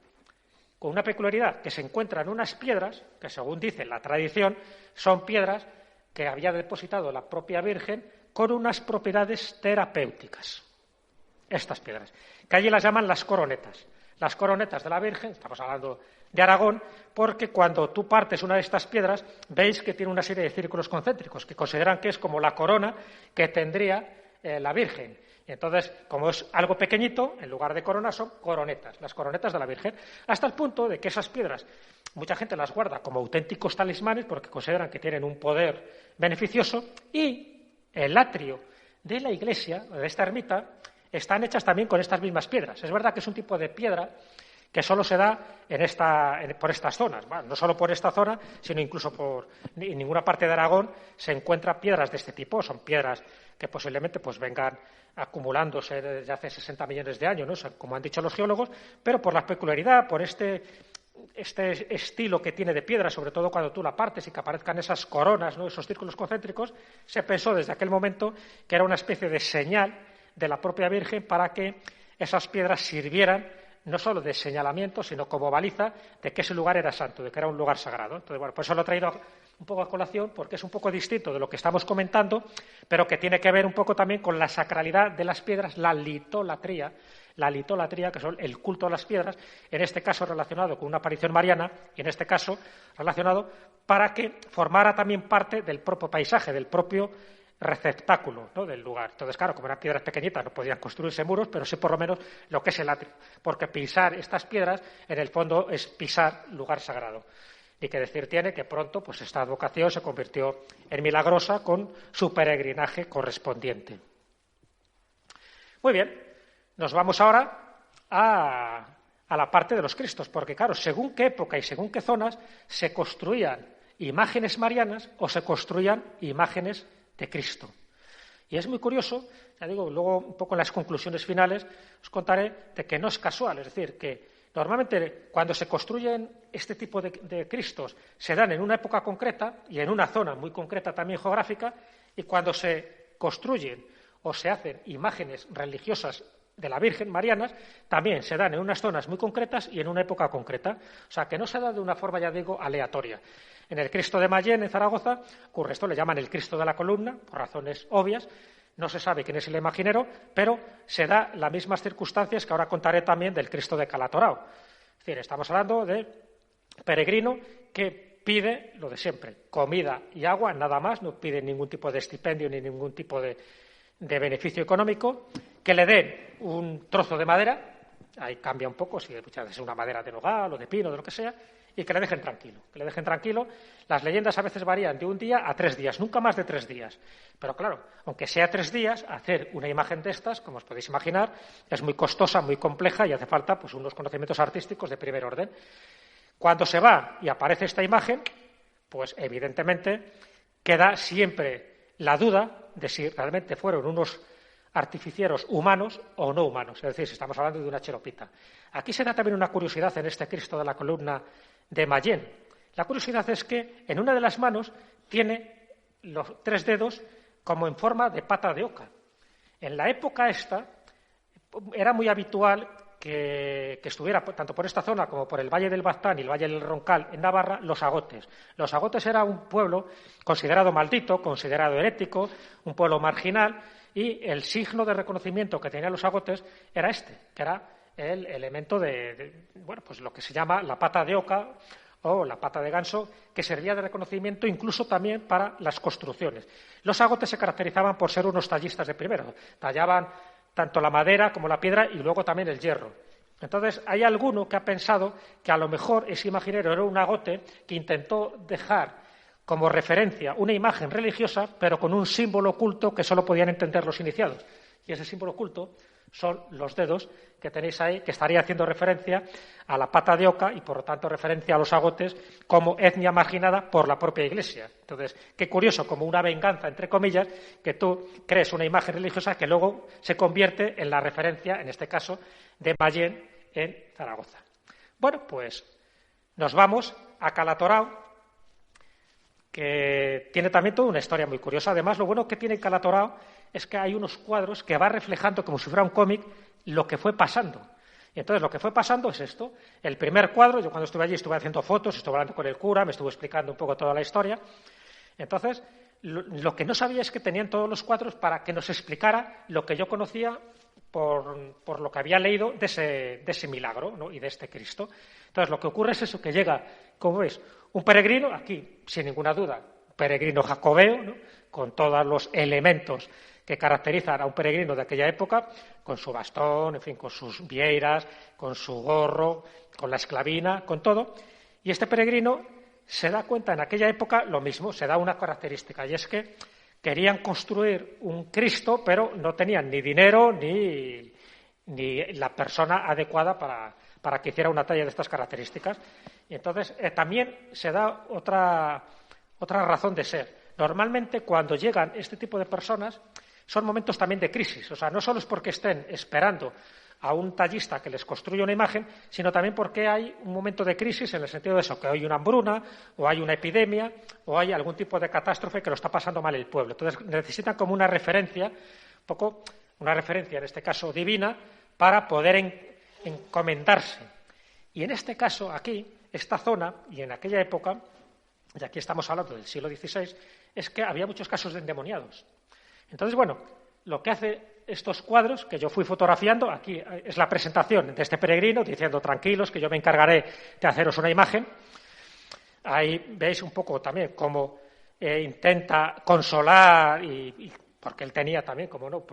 Con una peculiaridad, que se encuentran unas piedras, que según dice la tradición, son piedras que había depositado la propia Virgen con unas propiedades terapéuticas. Estas piedras, que allí las llaman las coronetas. Las coronetas de la Virgen, estamos hablando de Aragón, porque cuando tú partes una de estas piedras, veis que tiene una serie de círculos concéntricos, que consideran que es como la corona que tendría la Virgen. Y entonces, como es algo pequeñito, en lugar de corona son coronetas, las coronetas de la Virgen, hasta el punto de que esas piedras mucha gente las guarda como auténticos talismanes porque consideran que tienen un poder beneficioso, y el atrio de la iglesia, de esta ermita, están hechas también con estas mismas piedras. Es verdad que es un tipo de piedra que solo se da por estas zonas. Bueno, no solo por esta zona, sino incluso en ninguna parte de Aragón se encuentran piedras de este tipo. Son piedras que posiblemente pues vengan acumulándose desde hace 60 millones de años, ¿no? Como han dicho los geólogos, pero por la peculiaridad, por este estilo que tiene de piedra, sobre todo cuando tú la partes y que aparezcan esas coronas, ¿no? Esos círculos concéntricos, se pensó desde aquel momento que era una especie de señal de la propia Virgen para que esas piedras sirvieran no solo de señalamiento, sino como baliza de que ese lugar era santo, de que era un lugar sagrado. Entonces, bueno, por eso lo he traído un poco a colación, porque es un poco distinto de lo que estamos comentando, pero que tiene que ver un poco también con la sacralidad de las piedras, la litolatría, que son el culto a las piedras, en este caso relacionado con una aparición mariana, y en este caso relacionado para que formara también parte del propio paisaje, del propio receptáculo, ¿no? Del lugar. Entonces, claro, como eran piedras pequeñitas, no podían construirse muros, pero sí por lo menos lo que es el atrio, porque pisar estas piedras, en el fondo, es pisar lugar sagrado. Ni que decir tiene que pronto pues esta advocación se convirtió en milagrosa con su peregrinaje correspondiente. Muy bien, nos vamos ahora a la parte de los Cristos, porque claro, según qué época y según qué zonas se construían imágenes marianas o se construían imágenes de Cristo. Y es muy curioso, ya digo, luego un poco en las conclusiones finales os contaré de que no es casual, es decir, que normalmente cuando se construyen este tipo de Cristos se dan en una época concreta y en una zona muy concreta también geográfica, y cuando se construyen o se hacen imágenes religiosas de la Virgen marianas, también se dan en unas zonas muy concretas y en una época concreta. O sea, que no se da de una forma, ya digo, aleatoria. En el Cristo de Mayén, en Zaragoza, ocurre esto, le llaman el Cristo de la Columna, por razones obvias. No se sabe quién es el imaginero, pero se da las mismas circunstancias que ahora contaré también del Cristo de Calatorao. Es decir, estamos hablando de peregrino que pide lo de siempre, comida y agua, nada más, no pide ningún tipo de estipendio ni ningún tipo de beneficio económico, que le den un trozo de madera, ahí cambia un poco, si muchas veces es una madera de nogal o de pino, de lo que sea, y que le dejen tranquilo, Las leyendas a veces varían de un día a 3 días, nunca más de 3 días. Pero claro, aunque sea 3 días, hacer una imagen de estas, como os podéis imaginar, es muy costosa, muy compleja y hace falta pues unos conocimientos artísticos de primer orden. Cuando se va y aparece esta imagen, pues evidentemente queda siempre la duda de si realmente fueron unos artificieros humanos o no humanos, es decir, si estamos hablando de una cheropita. Aquí se da también una curiosidad en este Cristo de la Columna de Mayén. La curiosidad es que en una de las manos tiene los 3 dedos como en forma de pata de oca. En la época esta era muy habitual que estuviera tanto por esta zona como por el Valle del Baztán y el Valle del Roncal en Navarra los agotes. Los agotes era un pueblo considerado maldito, considerado herético, un pueblo marginal, y el signo de reconocimiento que tenían los agotes era este, que era el elemento bueno, pues lo que se llama la pata de oca o la pata de ganso, que servía de reconocimiento incluso también para las construcciones. Los agotes se caracterizaban por ser unos tallistas de primero, tallaban tanto la madera como la piedra y luego también el hierro. Entonces, hay alguno que ha pensado que a lo mejor ese imaginero era un agote que intentó dejar como referencia una imagen religiosa, pero con un símbolo oculto que solo podían entender los iniciados. Y ese símbolo oculto son los dedos que tenéis ahí, que estaría haciendo referencia a la pata de oca y, por lo tanto, referencia a los agotes como etnia marginada por la propia Iglesia. Entonces, qué curioso, como una venganza, entre comillas, que tú crees una imagen religiosa que luego se convierte en la referencia, en este caso, de Mayén en Zaragoza. Bueno, pues nos vamos a Calatorao, que tiene también toda una historia muy curiosa. Además, lo bueno que tiene Calatorao es que hay unos cuadros que va reflejando, como si fuera un cómic, lo que fue pasando. Y entonces lo que fue pasando es esto. El primer cuadro, yo cuando estuve allí estuve haciendo fotos, estuve hablando con el cura, me estuvo explicando un poco toda la historia. Entonces, lo que no sabía es que tenían todos los cuadros para que nos explicara lo que yo conocía por lo que había leído de ese milagro, ¿no? Y de este Cristo. Entonces, lo que ocurre es eso, que llega, como veis, un peregrino, aquí, sin ninguna duda, un peregrino jacobeo, ¿no? Con todos los elementos que caracterizan a un peregrino de aquella época, con su bastón, en fin, con sus vieiras, con su gorro, con la esclavina, con todo. Y este peregrino se da cuenta en aquella época lo mismo, se da una característica, y es que querían construir un Cristo, pero no tenían ni dinero ni la persona adecuada para que hiciera una talla de estas características. Y entonces también se da otra razón de ser. Normalmente cuando llegan este tipo de personas son momentos también de crisis, o sea, no solo es porque estén esperando a un tallista que les construya una imagen, sino también porque hay un momento de crisis en el sentido de eso, que hay una hambruna o hay una epidemia o hay algún tipo de catástrofe que lo está pasando mal el pueblo. Entonces necesitan como una referencia, un poco una referencia en este caso divina, para poder encomendarse. Y en este caso aquí, esta zona y en aquella época, y aquí estamos hablando del siglo XVI, es que había muchos casos de endemoniados. Entonces, bueno, lo que hace estos cuadros que yo fui fotografiando, aquí es la presentación de este peregrino diciendo tranquilos que yo me encargaré de haceros una imagen. Ahí veis un poco también cómo intenta consolar y porque él tenía también, como no,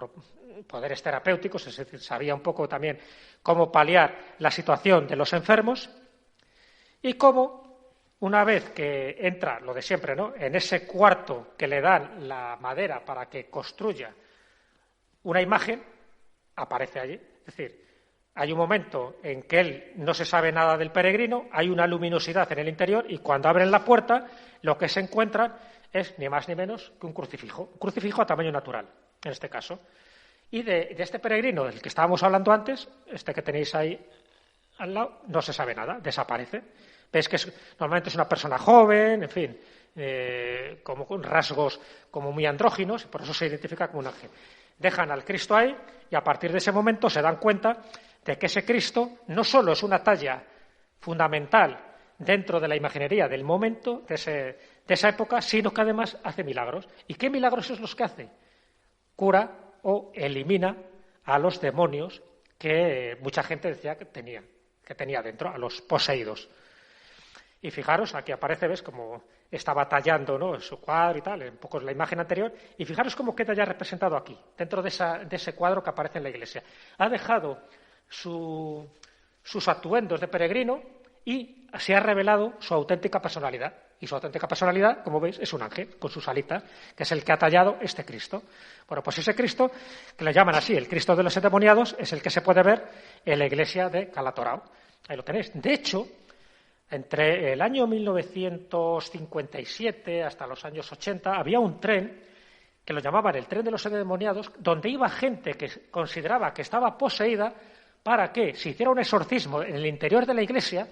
poderes terapéuticos, es decir, sabía un poco también cómo paliar la situación de los enfermos y cómo una vez que entra, lo de siempre, ¿no?, en ese cuarto que le dan la madera para que construya una imagen, aparece allí. Es decir, hay un momento en que él no se sabe nada del peregrino, hay una luminosidad en el interior y cuando abren la puerta lo que se encuentran es ni más ni menos que un crucifijo a tamaño natural, en este caso. Y de este peregrino del que estábamos hablando antes, este que tenéis ahí al lado, no se sabe nada, desaparece. Veis que normalmente es una persona joven, en fin, como con rasgos como muy andróginos, y por eso se identifica como un ángel. Dejan al Cristo ahí y a partir de ese momento se dan cuenta de que ese Cristo no solo es una talla fundamental dentro de la imaginería del momento, de esa época, sino que además hace milagros. ¿Y qué milagros es los que hace? Cura o elimina a los demonios que mucha gente decía que tenía dentro, a los poseídos. Y fijaros, aquí aparece, ves, como estaba tallando, ¿no?, en su cuadro y tal, un poco la imagen anterior, y fijaros cómo queda ya representado aquí, dentro de ese cuadro que aparece en la iglesia. Ha dejado sus atuendos de peregrino y se ha revelado su auténtica personalidad. Y su auténtica personalidad, como veis, es un ángel con sus alitas, que es el que ha tallado este Cristo. Bueno, pues ese Cristo, que le llaman así, el Cristo de los endemoniados, es el que se puede ver en la iglesia de Calatorao. Ahí lo tenéis. De hecho, entre el año 1957 hasta los años 80 había un tren que lo llamaban el tren de los endemoniados, donde iba gente que consideraba que estaba poseída para que se hiciera un exorcismo en el interior de la iglesia.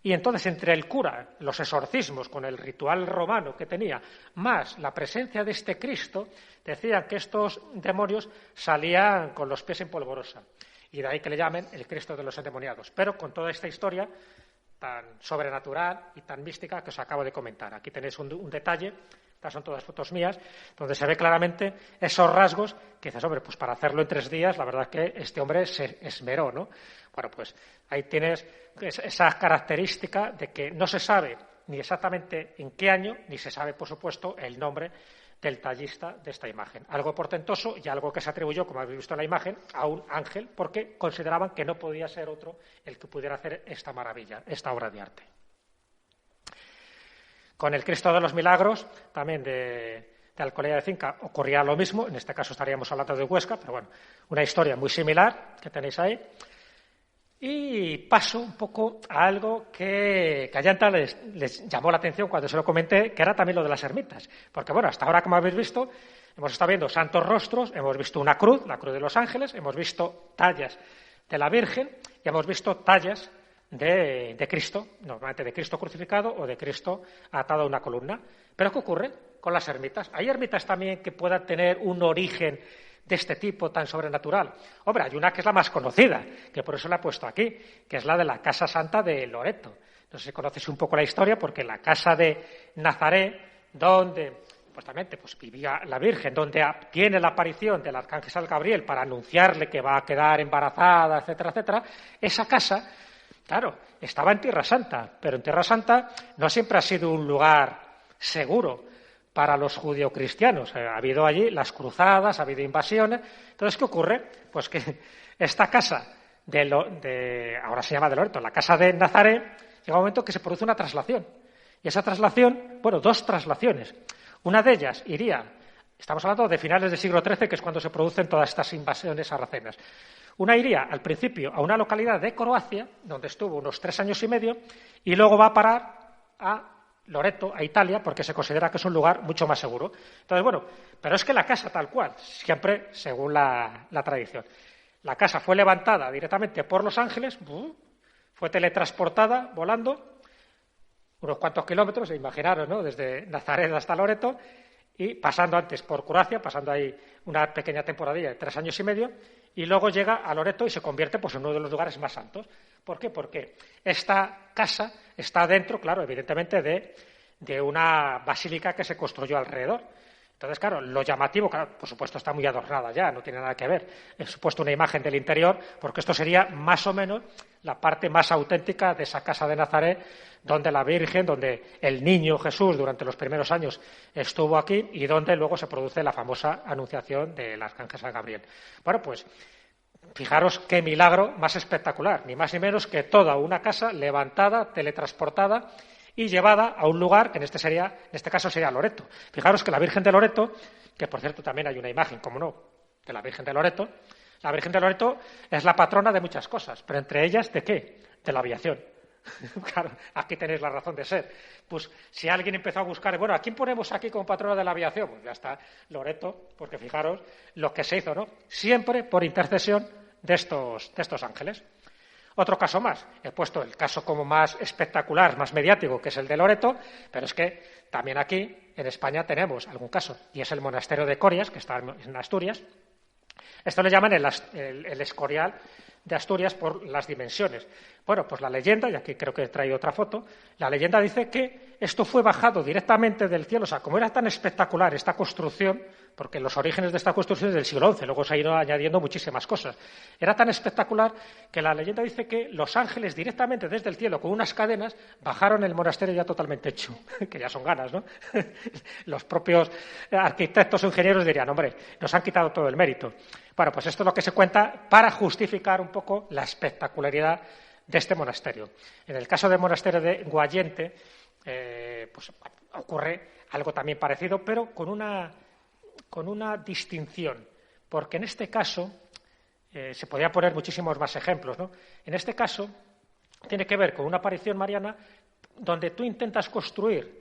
Y entonces, entre el cura, los exorcismos con el ritual romano que tenía, más la presencia de este Cristo, decían que estos demonios salían con los pies en polvorosa. Y de ahí que le llamen el Cristo de los endemoniados. Pero con toda esta historia tan sobrenatural y tan mística que os acabo de comentar. Aquí tenéis un detalle, estas son todas fotos mías, donde se ve claramente esos rasgos que dices, hombre, pues para hacerlo en 3 días, la verdad es que este hombre se esmeró, ¿no? Bueno, pues ahí tienes esa característica de que no se sabe ni exactamente en qué año, ni se sabe, por supuesto, el nombre del tallista de esta imagen. Algo portentoso y algo que se atribuyó, como habéis visto en la imagen, a un ángel, porque consideraban que no podía ser otro el que pudiera hacer esta maravilla, esta obra de arte. Con el Cristo de los Milagros, también de Alcolea de Cinca, ocurría lo mismo. En este caso estaríamos hablando de Huesca, pero bueno, una historia muy similar que tenéis ahí. Y paso un poco a algo que a Llanta les llamó la atención cuando se lo comenté, que era también lo de las ermitas. Porque, bueno, hasta ahora, como habéis visto, hemos estado viendo santos rostros, hemos visto una cruz, la cruz de los ángeles, hemos visto tallas de la Virgen y hemos visto tallas de Cristo, normalmente de Cristo crucificado o de Cristo atado a una columna. Pero ¿qué ocurre con las ermitas? ¿Hay ermitas también que puedan tener un origen de este tipo tan sobrenatural? Hombre, hay una que es la más conocida, que por eso la he puesto aquí, que es la de la Casa Santa de Loreto. No sé si conocéis un poco la historia, porque la casa de Nazaret, donde supuestamente vivía la Virgen, donde tiene la aparición del arcángel San Gabriel para anunciarle que va a quedar embarazada, etcétera, etcétera, esa casa, claro, estaba en Tierra Santa, pero en Tierra Santa no siempre ha sido un lugar seguro para los judeocristianos. Ha habido allí las cruzadas, ha habido invasiones. Entonces, ¿qué ocurre? Pues que esta casa ahora se llama de Loreto, la casa de Nazaret, llega un momento que se produce una traslación. Y esa traslación, bueno, 2 traslaciones. Una de ellas iría, estamos hablando de finales del siglo XIII, que es cuando se producen todas estas invasiones sarracenas. Una iría al principio a una localidad de Croacia, donde estuvo unos 3 años y medio, y luego va a parar a Loreto, a Italia, porque se considera que es un lugar mucho más seguro. Entonces, bueno, pero es que la casa tal cual, siempre según la tradición. La casa fue levantada directamente por los ángeles, fue teletransportada volando unos cuantos kilómetros, imaginaros, ¿no?, desde Nazaret hasta Loreto, y pasando antes por Croacia, pasando ahí una pequeña temporadilla de 3 años y medio, y luego llega a Loreto y se convierte en uno de los lugares más santos. ¿Por qué? Porque esta casa está dentro, claro, evidentemente, de una basílica que se construyó alrededor. Entonces, claro, lo llamativo, claro, por supuesto está muy adornada ya, no tiene nada que ver. He supuesto una imagen del interior, porque esto sería más o menos la parte más auténtica de esa casa de Nazaret, donde la Virgen, donde el niño Jesús durante los primeros años estuvo aquí y donde luego se produce la famosa anunciación del arcángel San Gabriel. Bueno, pues fijaros qué milagro más espectacular, ni más ni menos que toda una casa levantada, teletransportada y llevada a un lugar que en este caso sería Loreto. Fijaros que la Virgen de Loreto, que por cierto también hay una imagen, como no, de la Virgen de Loreto, la Virgen de Loreto es la patrona de muchas cosas, pero entre ellas, ¿de qué? De la aviación. Claro, aquí tenéis la razón de ser. Pues si alguien empezó a buscar, bueno, ¿a quién ponemos aquí como patrona de la aviación? Pues ya está, Loreto, porque fijaros lo que se hizo, ¿no? Siempre por intercesión de estos ángeles. Otro caso más, he puesto el caso como más espectacular, más mediático, que es el de Loreto, pero es que también aquí en España tenemos algún caso, y es el monasterio de Corias, que está en Asturias. Esto le llaman el Escorial de Asturias por las dimensiones. Bueno, pues la leyenda, y aquí creo que he traído otra foto, la leyenda dice que esto fue bajado directamente del cielo. O sea, como era tan espectacular esta construcción, porque los orígenes de esta construcción es del siglo XI, luego se ha ido añadiendo muchísimas cosas. Era tan espectacular que la leyenda dice que los ángeles directamente desde el cielo, con unas cadenas, bajaron el monasterio ya totalmente hecho, que ya son ganas, ¿no? Los propios arquitectos o ingenieros dirían, hombre, nos han quitado todo el mérito. Bueno, pues esto es lo que se cuenta para justificar un poco la espectacularidad de este monasterio. En el caso del monasterio de Guayente, pues ocurre algo también parecido, pero con una distinción, porque en este caso se podrían poner muchísimos más ejemplos, ¿no? En este caso tiene que ver con una aparición mariana donde tú intentas construir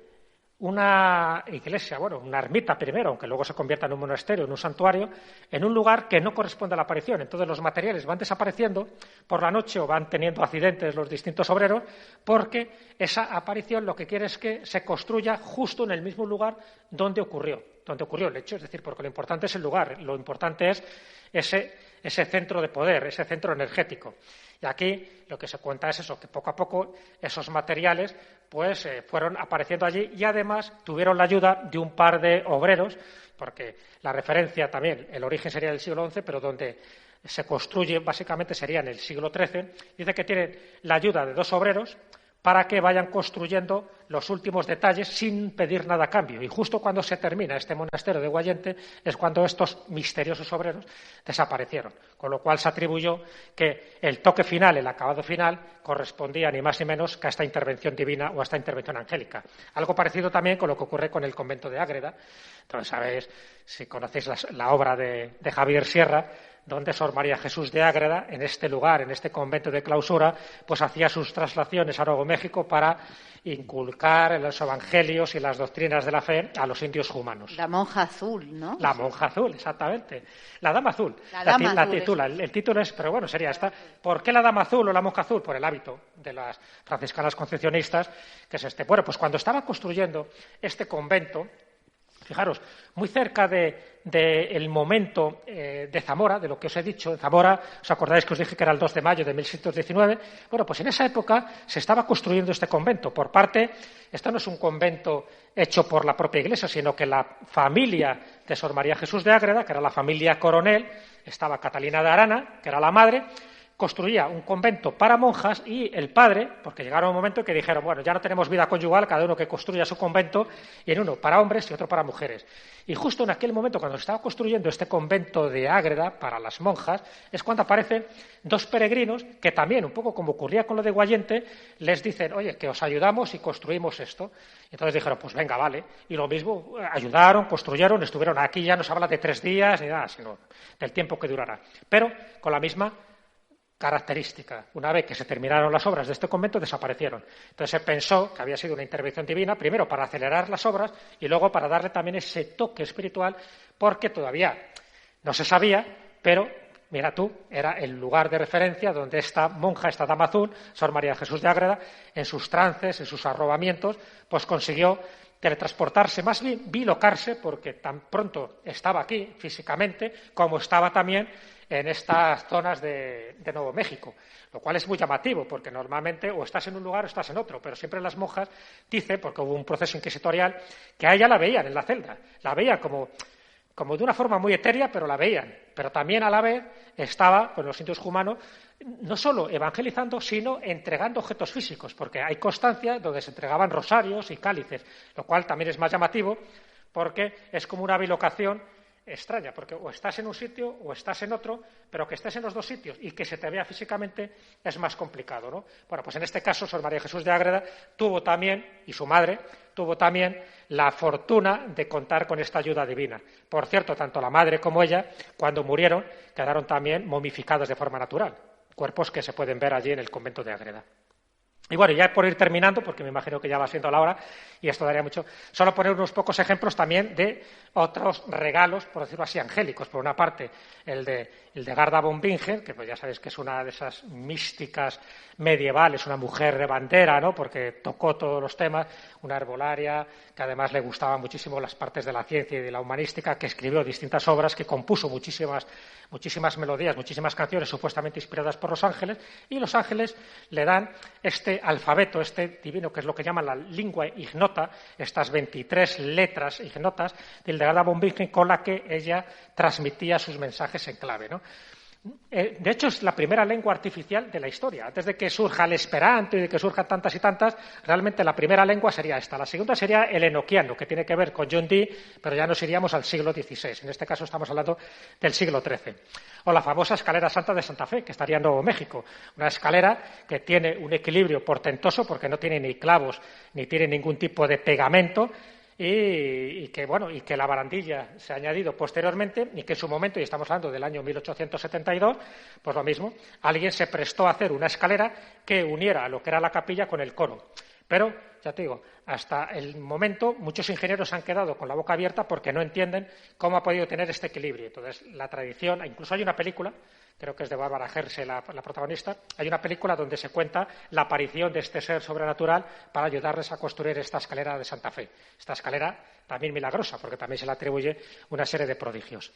una iglesia, bueno, una ermita primero, aunque luego se convierta en un monasterio, en un santuario, en un lugar que no corresponde a la aparición. Entonces los materiales van desapareciendo por la noche o van teniendo accidentes los distintos obreros, porque esa aparición lo que quiere es que se construya justo en el mismo lugar donde ocurrió el hecho. Es decir, porque lo importante es el lugar, lo importante es ese centro de poder, ese centro energético. Y aquí lo que se cuenta es eso, que poco a poco esos materiales pues fueron apareciendo allí y además tuvieron la ayuda de un par de obreros, porque la referencia también, el origen sería del siglo XI, pero donde se construye básicamente sería en el siglo XIII. Dice que tienen la ayuda de 2 obreros para que vayan construyendo los últimos detalles sin pedir nada a cambio. Y justo cuando se termina este monasterio de Guayente es cuando estos misteriosos obreros desaparecieron. Con lo cual se atribuyó que el toque final, el acabado final, correspondía ni más ni menos que a esta intervención divina o a esta intervención angélica. Algo parecido también con lo que ocurre con el convento de Ágreda. Entonces, sabéis, si conocéis la obra de Javier Sierra, donde Sor María Jesús de Ágreda, en este lugar, en este convento de clausura, pues hacía sus traslaciones a Nuevo México para inculcar los evangelios y las doctrinas de la fe a los indios humanos. La monja azul, ¿no? La monja azul, exactamente. La dama azul. La titula. El título es, pero bueno, sería esta. ¿Por qué la dama azul o la monja azul? Por el hábito de las franciscanas concepcionistas, que es este. Bueno, pues cuando estaba construyendo este convento, fijaros, muy cerca del momento de Zamora, de lo que os he dicho, en Zamora, ¿os acordáis que os dije que era el 2 de mayo de 1619? Bueno, pues en esa época se estaba construyendo este convento. Por parte, esto no es un convento hecho por la propia Iglesia, sino que la familia de Sor María Jesús de Ágreda, que era la familia Coronel, estaba Catalina de Arana, que era la madre, construía un convento para monjas y el padre, porque llegaron un momento en que dijeron, bueno, ya no tenemos vida conyugal, cada uno que construya su convento, y en uno para hombres y otro para mujeres. Y justo en aquel momento, cuando se estaba construyendo este convento de Ágreda para las monjas, es cuando aparecen 2 peregrinos que también, un poco como ocurría con lo de Guayente, les dicen, oye, que os ayudamos y construimos esto. Y entonces dijeron, pues venga, vale. Y lo mismo, ayudaron, construyeron, estuvieron aquí, ya no se habla de 3 días ni nada, sino del tiempo que durará. Pero con la misma característica. Una vez que se terminaron las obras de este convento, desaparecieron. Entonces se pensó que había sido una intervención divina, primero para acelerar las obras y luego para darle también ese toque espiritual, porque todavía no se sabía, pero mira tú, era el lugar de referencia donde esta monja, esta dama azul, Sor María Jesús de Ágreda, en sus trances, en sus arrobamientos, pues consiguió teletransportarse, más bien bilocarse, porque tan pronto estaba aquí físicamente como estaba también en estas zonas de Nuevo México, lo cual es muy llamativo, porque normalmente o estás en un lugar o estás en otro, pero siempre las monjas dicen, porque hubo un proceso inquisitorial, que a ella la veían en la celda, la veían como de una forma muy etérea, pero la veían, pero también a la vez estaba con los indios humanos no solo evangelizando, sino entregando objetos físicos, porque hay constancia donde se entregaban rosarios y cálices, lo cual también es más llamativo, porque es como una bilocación extraña, porque o estás en un sitio o estás en otro, pero que estés en los dos sitios y que se te vea físicamente es más complicado, ¿no? Bueno, pues en este caso, Sor María Jesús de Ágreda tuvo también, y su madre, tuvo también la fortuna de contar con esta ayuda divina. Por cierto, tanto la madre como ella, cuando murieron, quedaron también momificados de forma natural, cuerpos que se pueden ver allí en el convento de Ágreda. Y bueno, ya por ir terminando, porque me imagino que ya va siendo la hora, y esto daría mucho, solo poner unos pocos ejemplos también de otros regalos, por decirlo así, angélicos. Por una parte, el de Garda von Bingen, que pues ya sabéis que es una de esas místicas medievales, una mujer de bandera, ¿no? Porque tocó todos los temas, una herbolaria, que además le gustaban muchísimo las partes de la ciencia y de la humanística, que escribió distintas obras, que compuso muchísimas melodías, muchísimas canciones supuestamente inspiradas por los ángeles, y los ángeles le dan este alfabeto, este divino, que es lo que llaman la lingua ignota, estas 23 letras ignotas del de Garda von Bingen, con la que ella transmitía sus mensajes en clave, ¿no? De hecho, es la primera lengua artificial de la historia. Antes de que surja el esperanto y de que surjan tantas y tantas, realmente la primera lengua sería esta. La segunda sería el enoquiano, que tiene que ver con John Dee, pero ya nos iríamos al siglo XVI. En este caso estamos hablando del siglo XIII. O la famosa escalera santa de Santa Fe, que estaría en Nuevo México. Una escalera que tiene un equilibrio portentoso porque no tiene ni clavos ni tiene ningún tipo de pegamento, y que la barandilla se ha añadido posteriormente y que en su momento, y estamos hablando del año 1872, pues lo mismo, alguien se prestó a hacer una escalera que uniera lo que era la capilla con el coro. Pero, ya te digo, hasta el momento muchos ingenieros han quedado con la boca abierta porque no entienden cómo ha podido tener este equilibrio. Entonces, la tradición, incluso hay una película, creo que es de Bárbara Herse la protagonista, hay una película donde se cuenta la aparición de este ser sobrenatural para ayudarles a construir esta escalera de Santa Fe. Esta escalera también milagrosa, porque también se le atribuye una serie de prodigios.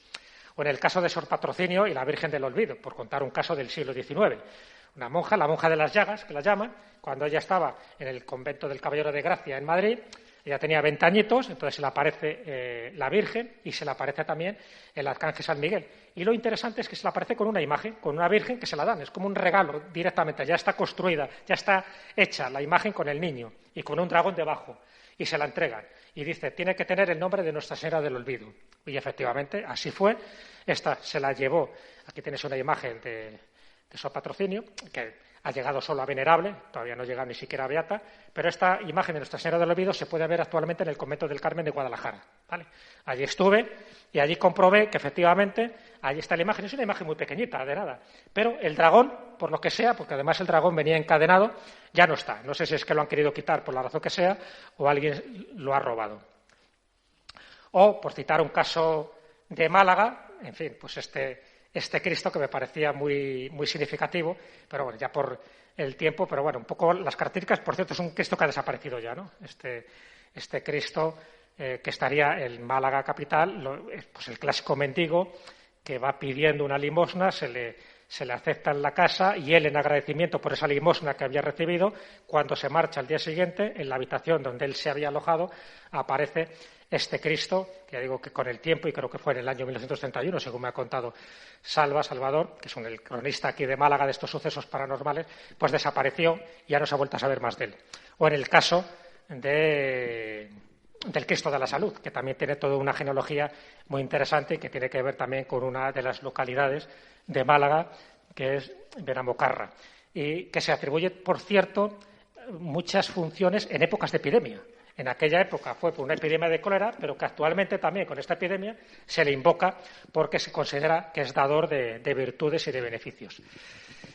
O en el caso de Sor Patrocinio y la Virgen del Olvido, por contar un caso del siglo XIX. Una monja, la monja de las llagas, que la llaman, cuando ella estaba en el convento del Caballero de Gracia en Madrid, ella tenía 20 añitos, entonces se le aparece la Virgen y se le aparece también el Arcángel San Miguel. Y lo interesante es que se le aparece con una imagen, con una Virgen que se la dan, es como un regalo directamente, ya está construida, ya está hecha la imagen con el niño y con un dragón debajo, y se la entregan. Y dice, tiene que tener el nombre de Nuestra Señora del Olvido. Y efectivamente, así fue. Esta se la llevó, aquí tienes una imagen de Sor Patrocinio, que ha llegado solo a venerable, todavía no llega ni siquiera a beata, pero esta imagen de Nuestra Señora del Olvido se puede ver actualmente en el Convento del Carmen de Guadalajara, ¿vale? Allí estuve y allí comprobé que efectivamente allí está la imagen. Es una imagen muy pequeñita, de nada, pero el dragón, por lo que sea, porque además el dragón venía encadenado, ya no está. No sé si es que lo han querido quitar por la razón que sea o alguien lo ha robado. O, por citar un caso de Málaga, en fin, pues este Cristo que me parecía muy, muy significativo, pero bueno, ya por el tiempo, pero bueno, un poco las características. Por cierto, es un Cristo que ha desaparecido ya, ¿no? Este Cristo que estaría en Málaga capital, pues el clásico mendigo que va pidiendo una limosna, se le acepta en la casa y él, en agradecimiento por esa limosna que había recibido, cuando se marcha al día siguiente, en la habitación donde él se había alojado, aparece este Cristo, que ya digo que con el tiempo, y creo que fue en el año 1931, según me ha contado Salvador, que es el cronista aquí de Málaga de estos sucesos paranormales, pues desapareció y ya no se ha vuelto a saber más de él. O en el caso del Cristo de la Salud, que también tiene toda una genealogía muy interesante y que tiene que ver también con una de las localidades de Málaga, que es Benamocarra, y que se atribuye, por cierto, muchas funciones en épocas de epidemia. En aquella época fue por una epidemia de cólera, pero que actualmente también con esta epidemia se le invoca porque se considera que es dador de virtudes y de beneficios.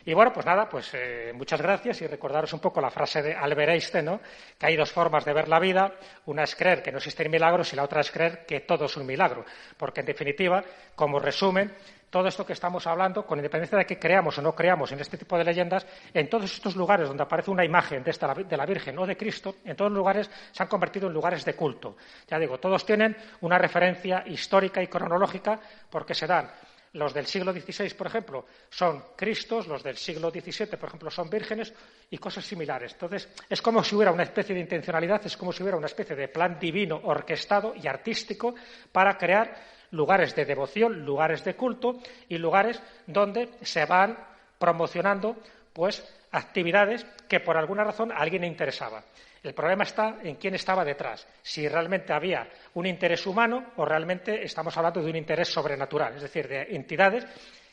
Y bueno, pues nada, pues muchas gracias y recordaros un poco la frase de Albert Einstein, ¿no? Que hay dos formas de ver la vida, una es creer que no existen milagros y la otra es creer que todo es un milagro, porque en definitiva, como resumen, todo esto que estamos hablando, con independencia de que creamos o no creamos en este tipo de leyendas, en todos estos lugares donde aparece una imagen de la Virgen o de Cristo, en todos los lugares se han convertido en lugares de culto. Ya digo, todos tienen una referencia histórica y cronológica porque se dan. Los del siglo XVI, por ejemplo, son Cristos, los del siglo XVII, por ejemplo, son vírgenes y cosas similares. Entonces, es como si hubiera una especie de intencionalidad, es como si hubiera una especie de plan divino orquestado y artístico para crear lugares de devoción, lugares de culto y lugares donde se van promocionando pues actividades que por alguna razón a alguien le interesaba. El problema está en quién estaba detrás, si realmente había un interés humano o realmente estamos hablando de un interés sobrenatural, es decir, de entidades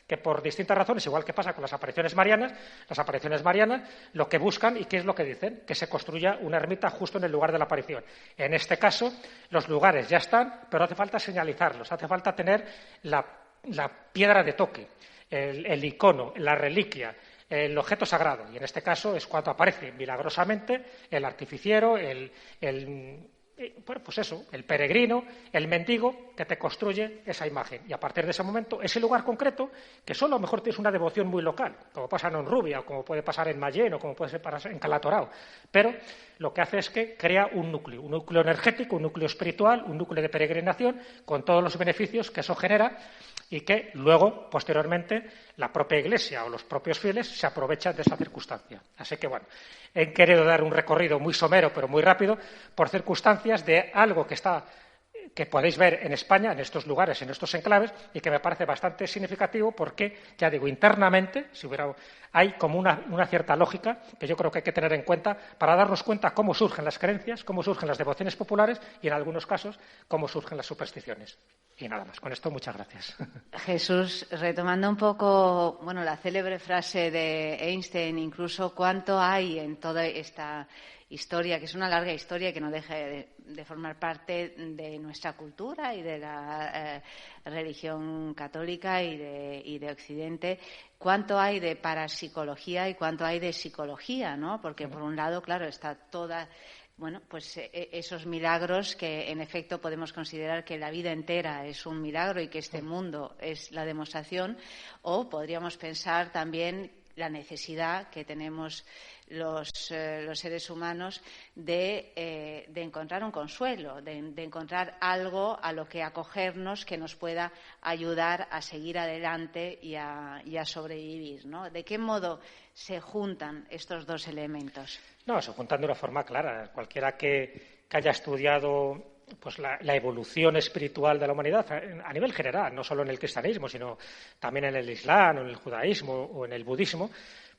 que por distintas razones, igual que pasa con las apariciones marianas lo que buscan y qué es lo que dicen, que se construya una ermita justo en el lugar de la aparición. En este caso, los lugares ya están, pero hace falta señalizarlos, hace falta tener la piedra de toque, el icono, la reliquia, el objeto sagrado. Y en este caso es cuando aparece milagrosamente el artificiero, el peregrino, el mendigo que te construye esa imagen. Y a partir de ese momento, ese lugar concreto, que solo a lo mejor tienes una devoción muy local, como pasa en Honrubia, o como puede pasar en Mayén, o como puede pasar en Calatorao, pero lo que hace es que crea un núcleo energético, un núcleo espiritual, un núcleo de peregrinación, con todos los beneficios que eso genera y que luego, posteriormente, la propia Iglesia o los propios fieles se aprovechan de esa circunstancia. Así que, bueno, he querido dar un recorrido muy somero, pero muy rápido, por circunstancias de algo que podéis ver en España, en estos lugares, en estos enclaves, y que me parece bastante significativo porque, ya digo, internamente hay como una cierta lógica que yo creo que hay que tener en cuenta para darnos cuenta cómo surgen las creencias, cómo surgen las devociones populares y, en algunos casos, cómo surgen las supersticiones. Y nada más. Con esto, muchas gracias. Jesús, retomando un poco, la célebre frase de Einstein, incluso cuánto hay en toda esta historia, que es una larga historia que no deja de formar parte de nuestra cultura y de la religión católica y de Occidente, cuánto hay de parapsicología y cuánto hay de psicología, ¿no? Porque por un lado, claro, está toda esos milagros que en efecto podemos considerar que la vida entera es un milagro y que este mundo es la demostración, o podríamos pensar también la necesidad que tenemos los seres humanos de encontrar un consuelo, de encontrar algo a lo que acogernos que nos pueda ayudar a seguir adelante y a sobrevivir, ¿no? ¿De qué modo se juntan estos dos elementos? No, se juntan de una forma clara. Cualquiera que haya estudiado la evolución espiritual de la humanidad a nivel general, no solo en el cristianismo, sino también en el islam, o en el judaísmo o en el budismo,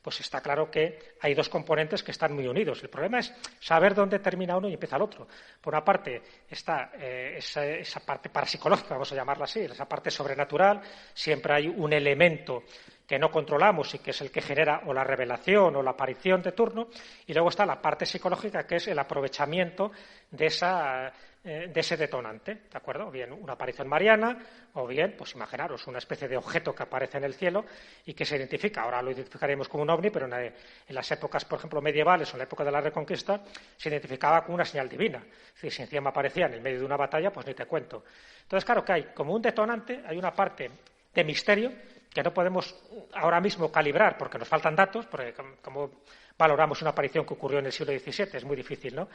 pues está claro que hay dos componentes que están muy unidos. El problema es saber dónde termina uno y empieza el otro. Por una parte está esa parte parapsicológica, vamos a llamarla así, esa parte sobrenatural. Siempre hay un elemento que no controlamos y que es el que genera o la revelación o la aparición de turno, y luego está la parte psicológica, que es el aprovechamiento de ese detonante, ¿de acuerdo? O bien una aparición mariana, o bien, pues imaginaros, una especie de objeto que aparece en el cielo y que se identifica. Ahora lo identificaremos como un ovni, pero en las épocas, por ejemplo, medievales o en la época de la Reconquista, se identificaba como una señal divina. Es decir, si encima aparecía en el medio de una batalla, pues ni te cuento. Entonces, claro que hay como un detonante, hay una parte de misterio que no podemos ahora mismo calibrar porque nos faltan datos, porque como valoramos una aparición que ocurrió en el siglo XVII, es muy difícil, ¿no?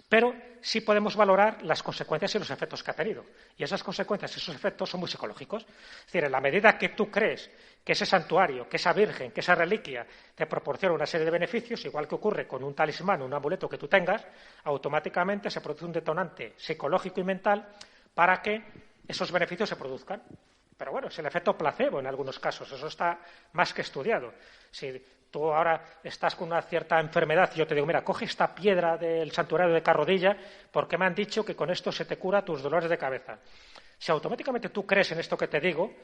Pero sí podemos valorar las consecuencias y los efectos que ha tenido. Y esas consecuencias y esos efectos son muy psicológicos. Es decir, en la medida que tú crees que ese santuario, que esa virgen, que esa reliquia te proporciona una serie de beneficios, igual que ocurre con un talismán, un amuleto que tú tengas, automáticamente se produce un detonante psicológico y mental para que esos beneficios se produzcan. Pero bueno, es el efecto placebo en algunos casos, eso está más que estudiado. Si tú ahora estás con una cierta enfermedad y yo te digo, mira, coge esta piedra del santuario de Carrodilla porque me han dicho que con esto se te cura tus dolores de cabeza. Si automáticamente tú crees en esto que te digo,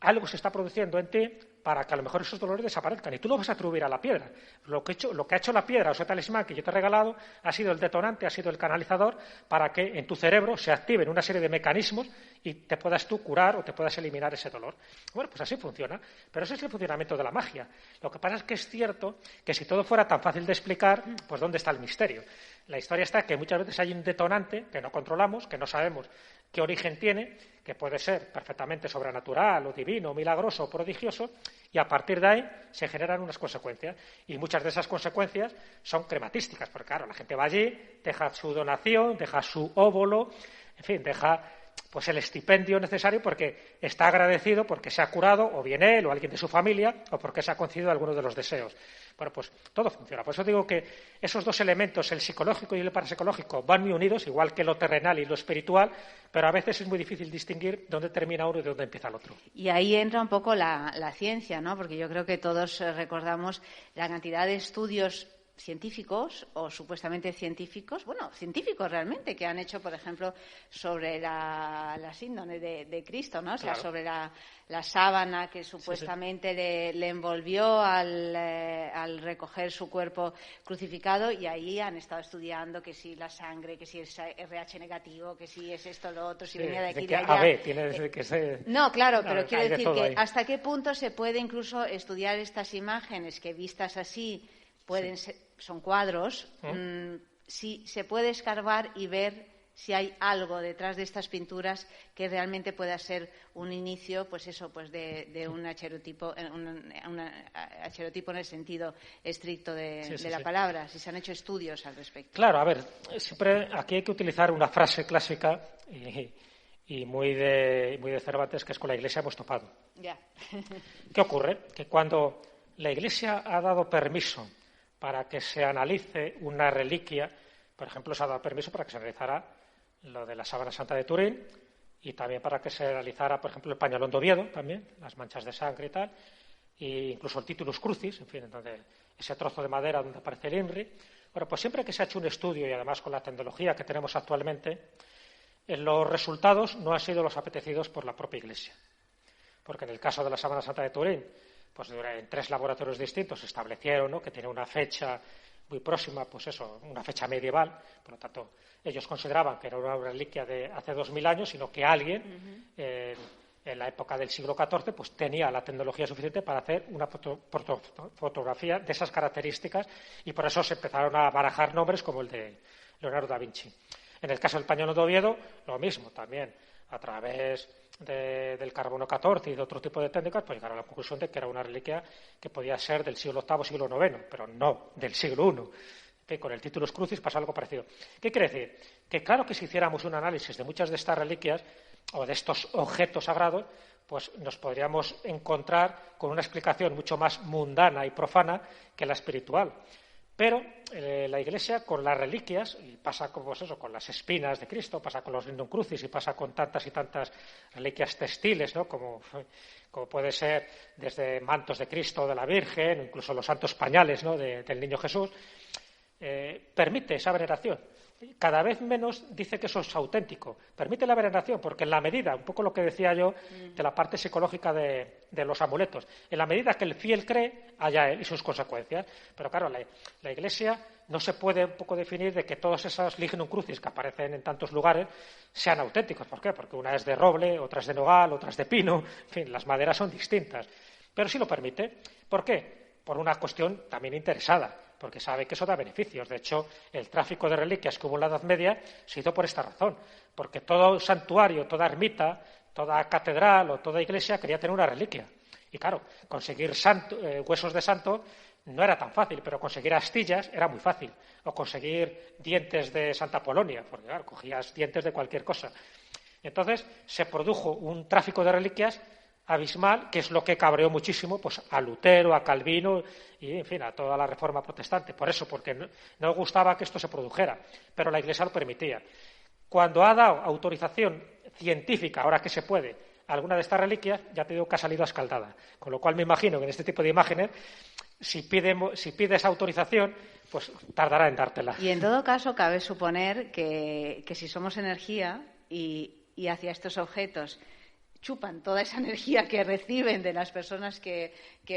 algo se está produciendo en ti para que a lo mejor esos dolores desaparezcan y tú lo vas a atribuir a la piedra. Lo que ha hecho la piedra o ese talismán que yo te he regalado ha sido el detonante, ha sido el canalizador para que en tu cerebro se activen una serie de mecanismos y te puedas tú curar o te puedas eliminar ese dolor. Bueno, pues así funciona, pero ese es el funcionamiento de la magia. Lo que pasa es que es cierto que si todo fuera tan fácil de explicar, pues ¿dónde está el misterio? La historia está que muchas veces hay un detonante que no controlamos, que no sabemos qué origen tiene, que puede ser perfectamente sobrenatural o divino, o milagroso o prodigioso, y a partir de ahí se generan unas consecuencias. Y muchas de esas consecuencias son crematísticas, porque claro, la gente va allí, deja su donación, deja su óvulo, en fin, deja pues el estipendio necesario porque está agradecido porque se ha curado, o bien él, o alguien de su familia, o porque se ha concedido alguno de los deseos. Bueno, pues todo funciona. Por eso digo que esos dos elementos, el psicológico y el parapsicológico, van muy unidos, igual que lo terrenal y lo espiritual, pero a veces es muy difícil distinguir dónde termina uno y dónde empieza el otro. Y ahí entra un poco la ciencia, ¿no? Porque yo creo que todos recordamos la cantidad de estudios científicos o supuestamente científicos, científicos realmente, que han hecho, por ejemplo, sobre la síndrome de Cristo, ¿no? O sea, claro, sobre la sábana que supuestamente le envolvió al recoger su cuerpo crucificado, y ahí han estado estudiando que si la sangre, que si es RH negativo, que si es esto, lo otro, si venía de aquí, de allá. No, claro, pero quiero decir que ahí, hasta qué punto se puede incluso estudiar estas imágenes que vistas así pueden ser, son cuadros, si se puede escarbar y ver si hay algo detrás de estas pinturas que realmente pueda ser un inicio, de un acherotipo, acherotipo en el sentido estricto de la palabra, si se han hecho estudios al respecto. Claro, a ver, siempre aquí hay que utilizar una frase clásica y muy de Cervantes, que es: con la Iglesia hemos topado. Ya. ¿Qué ocurre? Que cuando la Iglesia ha dado permiso para que se analice una reliquia, por ejemplo, se ha dado permiso para que se analizara lo de la sábana santa de Turín, y también para que se analizara, por ejemplo, el pañolón de Oviedo, también, las manchas de sangre y tal, e incluso el titulus crucis, en fin, donde ese trozo de madera donde aparece el INRI. Bueno, pues siempre que se ha hecho un estudio, y además con la tecnología que tenemos actualmente, los resultados no han sido los apetecidos por la propia Iglesia. Porque en el caso de la sábana santa de Turín, pues en 3 laboratorios distintos se establecieron, ¿no?, que tiene una fecha muy próxima, una fecha medieval. Por lo tanto, ellos consideraban que era una reliquia de hace 2000 años, sino que alguien en la época del siglo XIV pues tenía la tecnología suficiente para hacer una fotografía de esas características, y por eso se empezaron a barajar nombres como el de Leonardo da Vinci. En el caso del pañolón de Oviedo, lo mismo, también a través del carbono 14 y de otro tipo de técnicas, pues llegaron a la conclusión de que era una reliquia que podía ser del siglo VIII, siglo IX, pero no del siglo I. Que con el titulus crucis pasa algo parecido. ¿Qué quiere decir? Que claro que si hiciéramos un análisis de muchas de estas reliquias o de estos objetos sagrados, pues nos podríamos encontrar con una explicación mucho más mundana y profana que la espiritual. Pero la Iglesia, con las reliquias, y pasa con las espinas de Cristo, pasa con los lindum crucis y pasa con tantas y tantas reliquias textiles, ¿no?, como puede ser desde mantos de Cristo o de la Virgen, incluso los santos pañales, ¿no?, del niño Jesús, permite esa veneración. Cada vez menos dice que eso es auténtico. Permite la veneración, porque en la medida, un poco lo que decía yo de la parte psicológica de los amuletos, en la medida que el fiel cree, allá él y sus consecuencias. Pero claro, la Iglesia no se puede un poco definir de que todos esos lignum crucis que aparecen en tantos lugares sean auténticos. ¿Por qué? Porque una es de roble, otra es de nogal, otra es de pino, en fin, las maderas son distintas. Pero sí lo permite. ¿Por qué? Por una cuestión también interesada, porque sabe que eso da beneficios. De hecho, el tráfico de reliquias que hubo en la Edad Media se hizo por esta razón, porque todo santuario, toda ermita, toda catedral o toda iglesia quería tener una reliquia. Y claro, conseguir huesos de santo no era tan fácil, pero conseguir astillas era muy fácil, o conseguir dientes de Santa Polonia, porque claro, cogías dientes de cualquier cosa. Entonces se produjo un tráfico de reliquias abismal, que es lo que cabreó muchísimo pues a Lutero, a Calvino y, en fin, a toda la Reforma protestante. Por eso, porque no gustaba que esto se produjera, pero la Iglesia lo permitía. Cuando ha dado autorización científica, ahora que se puede, a alguna de estas reliquias, ya te digo que ha salido a escaldada. Con lo cual me imagino que en este tipo de imágenes, si pides autorización, pues tardará en dártela. Y en todo caso, cabe suponer que si somos energía y hacia estos objetos chupan toda esa energía que reciben de las personas que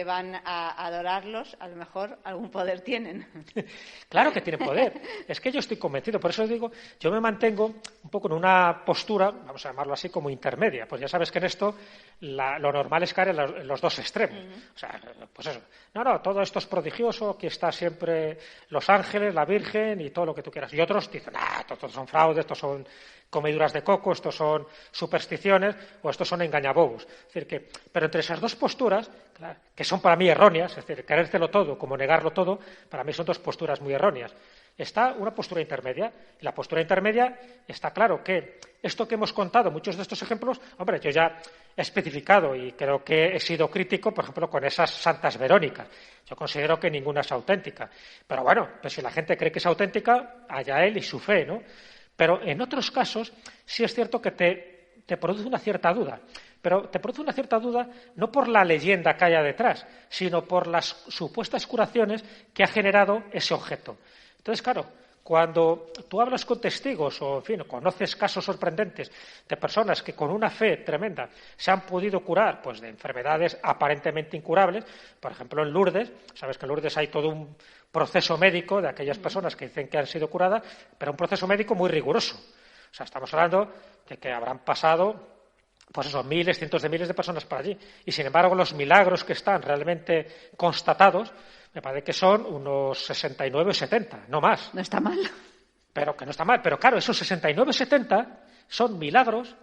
van a adorarlos, a lo mejor algún poder tienen. Claro que tienen poder. Es que yo estoy convencido. Por eso digo, yo me mantengo un poco en una postura, vamos a llamarlo así, como intermedia. Pues ya sabes que en esto lo normal es caer en los dos extremos. O sea, pues eso. No, todo esto es prodigioso, aquí está siempre los ángeles, la Virgen y todo lo que tú quieras. Y otros dicen, estos son fraudes, estos son comeduras de coco, estos son supersticiones o estos son engañabobos. Es decir, pero entre esas dos posturas, claro, que son para mí erróneas, es decir, querértelo todo como negarlo todo, para mí son dos posturas muy erróneas. Está una postura intermedia. Y la postura intermedia está claro que esto que hemos contado, muchos de estos ejemplos, hombre, yo ya he especificado y creo que he sido crítico, por ejemplo, con esas santas verónicas. Yo considero que ninguna es auténtica. Pero bueno, pues si la gente cree que es auténtica, allá él y su fe, ¿no? Pero en otros casos sí es cierto que te produce una cierta duda. pero te produce una cierta duda no por la leyenda que haya detrás, sino por las supuestas curaciones que ha generado ese objeto. Entonces, claro, cuando tú hablas con testigos o, en fin, conoces casos sorprendentes de personas que con una fe tremenda se han podido curar pues, de enfermedades aparentemente incurables, por ejemplo, en Lourdes, sabes que en Lourdes hay todo un proceso médico de aquellas personas que dicen que han sido curadas, pero un proceso médico muy riguroso. O sea, estamos hablando de que habrán pasado pues eso, miles, cientos de miles de personas por allí. Y, sin embargo, los milagros que están realmente constatados me parece que son unos 69 o 70, no más. No está mal. Pero que no está mal. Pero, claro, esos 69 o 70 son milagros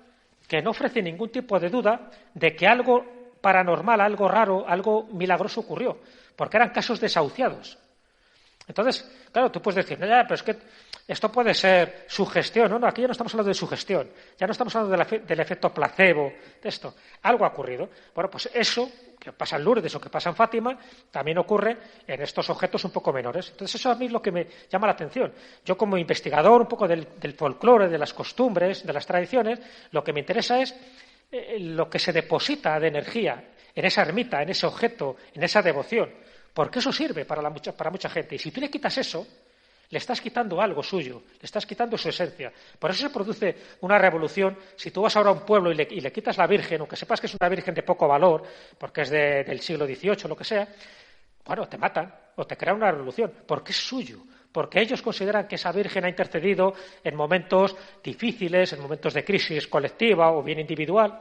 que no ofrecen ningún tipo de duda de que algo paranormal, algo raro, algo milagroso ocurrió. Porque eran casos desahuciados. Entonces, claro, tú puedes decir, no, ya, pero es que esto puede ser sugestión. No, aquí ya no estamos hablando de sugestión, ya no estamos hablando del efecto placebo, de esto. Algo ha ocurrido. Bueno, pues eso, que pasa en Lourdes o que pasa en Fátima, también ocurre en estos objetos un poco menores. Entonces, eso a mí es lo que me llama la atención. Yo, como investigador un poco del folclore, de las costumbres, de las tradiciones, lo que me interesa es lo que se deposita de energía en esa ermita, en ese objeto, en esa devoción. Porque eso sirve para mucha gente. Y si tú le quitas eso, le estás quitando algo suyo, le estás quitando su esencia. Por eso se produce una revolución. Si tú vas ahora a un pueblo y le quitas la Virgen, aunque sepas que es una Virgen de poco valor, porque es del siglo XVIII o lo que sea, bueno, te matan o te crean una revolución, porque es suyo. Porque ellos consideran que esa Virgen ha intercedido en momentos difíciles, en momentos de crisis colectiva o bien individual.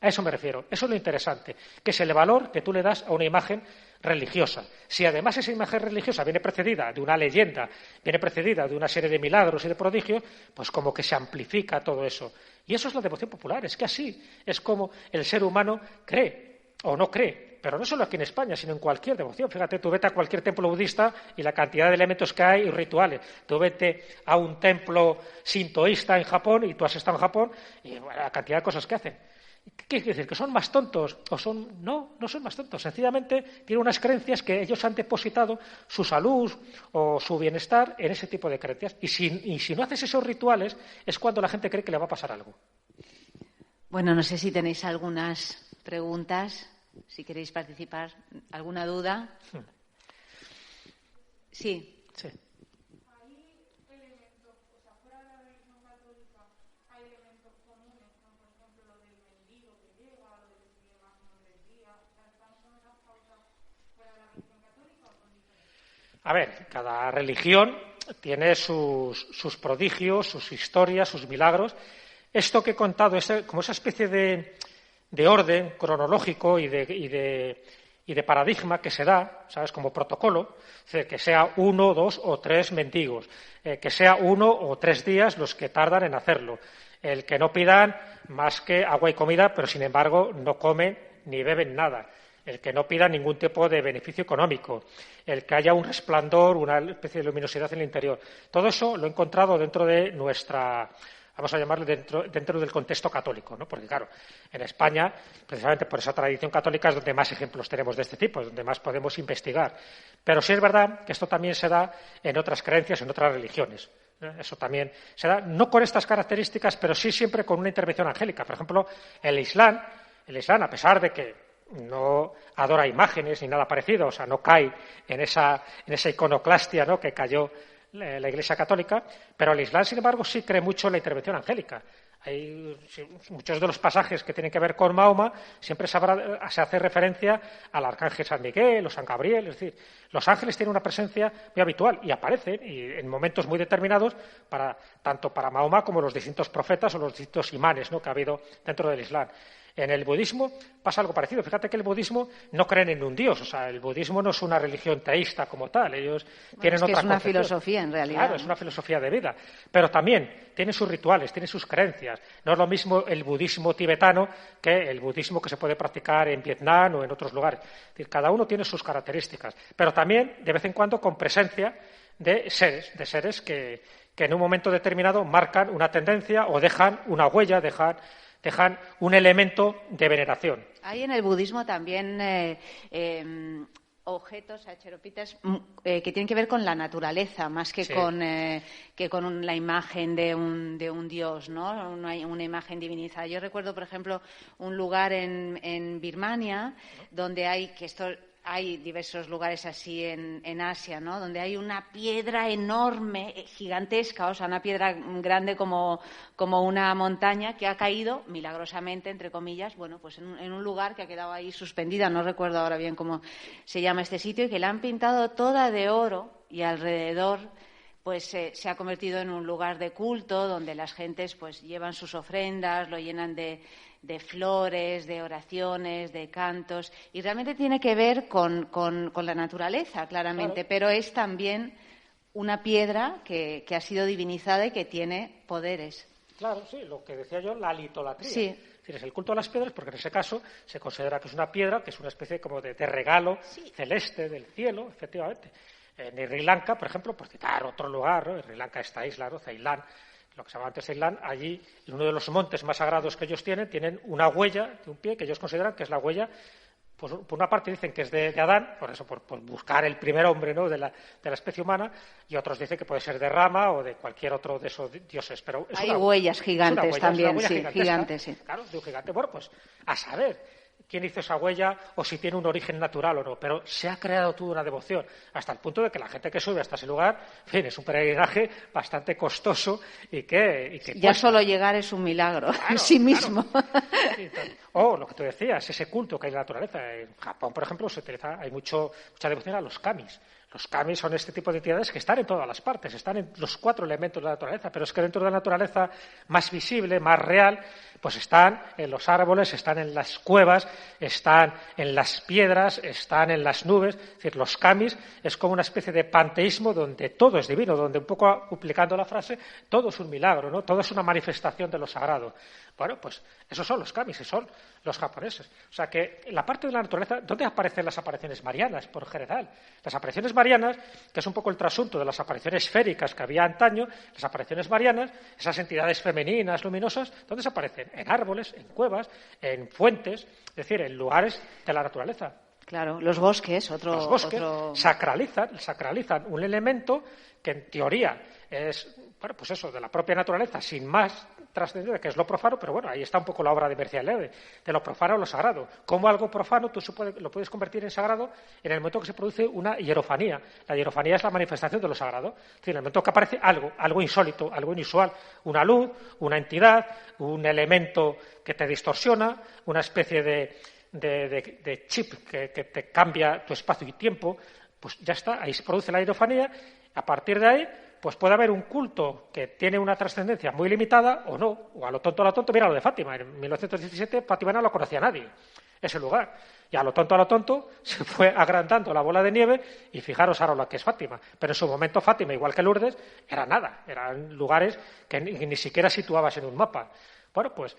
A eso me refiero. Eso es lo interesante, que es el valor que tú le das a una imagen religiosa. Si además esa imagen religiosa viene precedida de una leyenda, viene precedida de una serie de milagros y de prodigios, pues como que se amplifica todo eso. Y eso es la devoción popular, es que así es como el ser humano cree o no cree. Pero no solo aquí en España, sino en cualquier devoción. Fíjate, tú vete a cualquier templo budista y la cantidad de elementos que hay y rituales. Tú vete a un templo sintoísta en Japón, y tú has estado en Japón, y bueno, la cantidad de cosas que hacen. ¿Qué quiere decir? ¿Que son más tontos? No son más tontos. Sencillamente tienen unas creencias que ellos han depositado su salud o su bienestar en ese tipo de creencias. Y si no haces esos rituales, es cuando la gente cree que le va a pasar algo. Bueno, no sé si tenéis algunas preguntas, si queréis participar. ¿Alguna duda? Sí. Sí. A ver, cada religión tiene sus prodigios, sus historias, sus milagros. Esto que he contado es como esa especie de orden cronológico y de paradigma que se da, ¿sabes?, como protocolo, que sea 1, 2 o 3 mendigos, que sea 1 o 3 días los que tardan en hacerlo, el que no pidan más que agua y comida, pero sin embargo no comen ni beben nada, el que no pida ningún tipo de beneficio económico, el que haya un resplandor, una especie de luminosidad en el interior. Todo eso lo he encontrado dentro de nuestra, vamos a llamarlo dentro del contexto católico, ¿no? Porque, claro, en España, precisamente por esa tradición católica, es donde más ejemplos tenemos de este tipo, es donde más podemos investigar. Pero sí es verdad que esto también se da en otras creencias, en otras religiones. Eso también se da, no con estas características, pero sí siempre con una intervención angélica. Por ejemplo, el Islam, a pesar de que no adora imágenes ni nada parecido, o sea, no cae en esa iconoclastia, ¿no?, que cayó la Iglesia Católica, pero el Islam, sin embargo, sí cree mucho en la intervención angélica. Hay muchos de los pasajes que tienen que ver con Mahoma, siempre se hace referencia al arcángel San Miguel o San Gabriel, es decir, los ángeles tienen una presencia muy habitual y aparecen en momentos muy determinados tanto para Mahoma como los distintos profetas o los distintos imanes, ¿no?, que ha habido dentro del Islam. En el budismo pasa algo parecido. Fíjate que el budismo no creen en un dios, o sea, el budismo no es una religión teísta como tal. Ellos tienen otra concepción. Es una filosofía, en realidad. Claro, es una filosofía de vida. Pero también tiene sus rituales, tiene sus creencias. No es lo mismo el budismo tibetano que el budismo que se puede practicar en Vietnam o en otros lugares. Es decir, cada uno tiene sus características. Pero también, de vez en cuando, con presencia de seres que en un momento determinado marcan una tendencia o dejan una huella, dejan un elemento de veneración. Hay en el budismo también objetos, acheropitas, que tienen que ver con la naturaleza, más que con la imagen de un dios, ¿no? Una imagen divinizada. Yo recuerdo, por ejemplo, un lugar en Birmania donde hay diversos lugares así en Asia, ¿no? Donde hay una piedra enorme, gigantesca, o sea, una piedra grande como una montaña que ha caído milagrosamente, entre comillas, bueno, pues en un lugar que ha quedado ahí suspendida, no recuerdo ahora bien cómo se llama este sitio, y que la han pintado toda de oro y alrededor pues se ha convertido en un lugar de culto donde las gentes pues llevan sus ofrendas, lo llenan de flores, de oraciones, de cantos, y realmente tiene que ver con la naturaleza, claramente, Claro. pero es también una piedra que ha sido divinizada y que tiene poderes. Claro, sí, lo que decía yo, la litolatría. Sí. Es decir, es el culto a las piedras, porque en ese caso se considera que es una piedra, que es una especie como de regalo celeste del cielo, efectivamente. En Sri Lanka, por ejemplo, por citar otro lugar, ¿no? En Sri Lanka, esta isla, ¿no? Ceilán, lo que se llama antes Ceilán, allí, en uno de los montes más sagrados que ellos tienen una huella de un pie que ellos consideran que es la huella, pues por una parte dicen que es de Adán, por eso, por buscar el primer hombre, ¿no? de la especie humana, y otros dicen que puede ser de Rama o de cualquier otro de esos dioses. Pero hay huellas gigantes también, sí, gigantes, sí. Claro, de un gigante. Bueno, pues a saber quién hizo esa huella o si tiene un origen natural o no, pero se ha creado toda una devoción, hasta el punto de que la gente que sube hasta ese lugar, en fin, es un peregrinaje bastante costoso y que ya cuesta. Solo llegar es un milagro en sí mismo. O lo que tú decías, ese culto que hay en la naturaleza. En Japón, por ejemplo, hay mucha devoción a los kamis. Los kamis son este tipo de entidades que están en todas las partes, están en los 4 elementos de la naturaleza, pero es que dentro de la naturaleza más visible, más real, pues están en los árboles, están en las cuevas, están en las piedras, están en las nubes. Es decir, los kamis es como una especie de panteísmo donde todo es divino, donde, un poco aplicando la frase, todo es un milagro, ¿no? Todo es una manifestación de lo sagrado. Bueno, pues esos son los kamis, y son los japoneses. O sea que en la parte de la naturaleza, ¿dónde aparecen las apariciones marianas, por general? Las apariciones marianas, que es un poco el trasunto de las apariciones féricas que había antaño, las apariciones marianas, esas entidades femeninas, luminosas, ¿dónde se aparecen? En árboles, en cuevas, en fuentes, es decir, en lugares de la naturaleza. Claro, los bosques, Los bosques sacralizan un elemento que en teoría es, bueno, pues eso, de la propia naturaleza, sin más trascendente, que es lo profano, pero bueno, ahí está un poco la obra de Mercier Leve, de lo profano a lo sagrado. Cómo algo profano tú lo puedes convertir en sagrado en el momento que se produce una hierofanía. La hierofanía es la manifestación de lo sagrado. Es decir, en el momento que aparece algo insólito, algo inusual, una luz, una entidad, un elemento que te distorsiona, una especie de chip que te cambia tu espacio y tiempo, pues ya está, ahí se produce la hierofanía. A partir de ahí, pues puede haber un culto que tiene una trascendencia muy limitada o no, o a lo tonto, mira lo de Fátima. En 1917 Fátima no lo conocía nadie, ese lugar. Y a lo tonto se fue agrandando la bola de nieve y fijaros ahora lo que es Fátima. Pero en su momento Fátima, igual que Lourdes, era nada, eran lugares que ni siquiera situabas en un mapa. Bueno, pues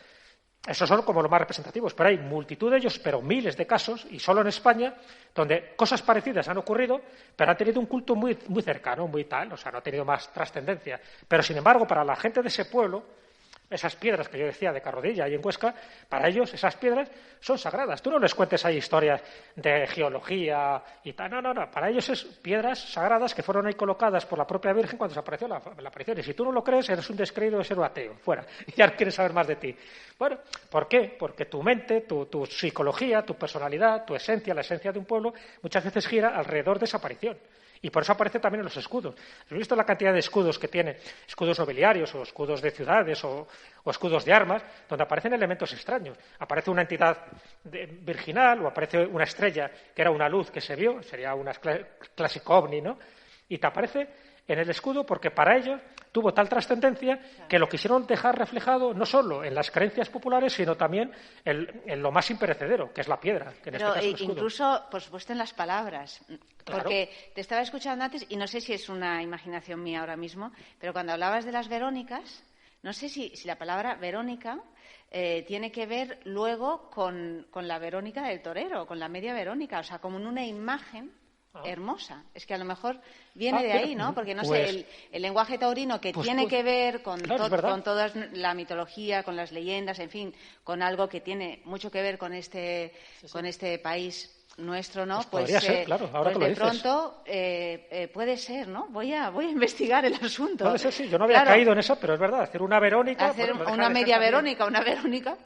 esos son como los más representativos, pero hay multitud de ellos, pero miles de casos, y solo en España, donde cosas parecidas han ocurrido, pero han tenido un culto muy, muy cercano, muy tal, o sea, no ha tenido más trascendencia. Pero, sin embargo, para la gente de ese pueblo, esas piedras que yo decía de Carrodilla y en Huesca, para ellos esas piedras son sagradas. Tú no les cuentes ahí historias de geología y tal, no. Para ellos es piedras sagradas que fueron ahí colocadas por la propia Virgen cuando se apareció la aparición. Y si tú no lo crees, eres un descreído, eres un ateo, fuera. Y ya no quieres saber más de ti. Bueno, ¿por qué? Porque tu mente, tu psicología, tu personalidad, tu esencia, la esencia de un pueblo, muchas veces gira alrededor de esa aparición. Y por eso aparece también en los escudos. ¿Has visto la cantidad de escudos que tiene? Escudos nobiliarios o escudos de ciudades o escudos de armas, donde aparecen elementos extraños. Aparece una entidad virginal o aparece una estrella que era una luz que se vio, sería una clásico ovni, ¿no? Y te aparece en el escudo porque para ellos tuvo tal trascendencia que lo quisieron dejar reflejado no solo en las creencias populares, sino también en lo más imperecedero, que es la piedra, que en este caso es el escudo. Incluso, por supuesto, en las palabras. Claro. Porque te estaba escuchando antes, y no sé si es una imaginación mía ahora mismo, pero cuando hablabas de las Verónicas, no sé si la palabra Verónica tiene que ver luego con la Verónica del torero, con la media Verónica, o sea, como en una imagen hermosa. Es que a lo mejor viene de ahí, ¿no? Porque, no sé, el lenguaje taurino que tiene que ver con toda la mitología, con las leyendas, en fin, con algo que tiene mucho que ver con este país nuestro, ¿no? Pues podría ser, claro, ahora que lo dices. Pronto puede ser, ¿no? Voy a investigar el asunto. Puede ser, sí, yo no había caído en eso, pero es verdad, hacer una Verónica... Hacer una media Verónica, una Verónica.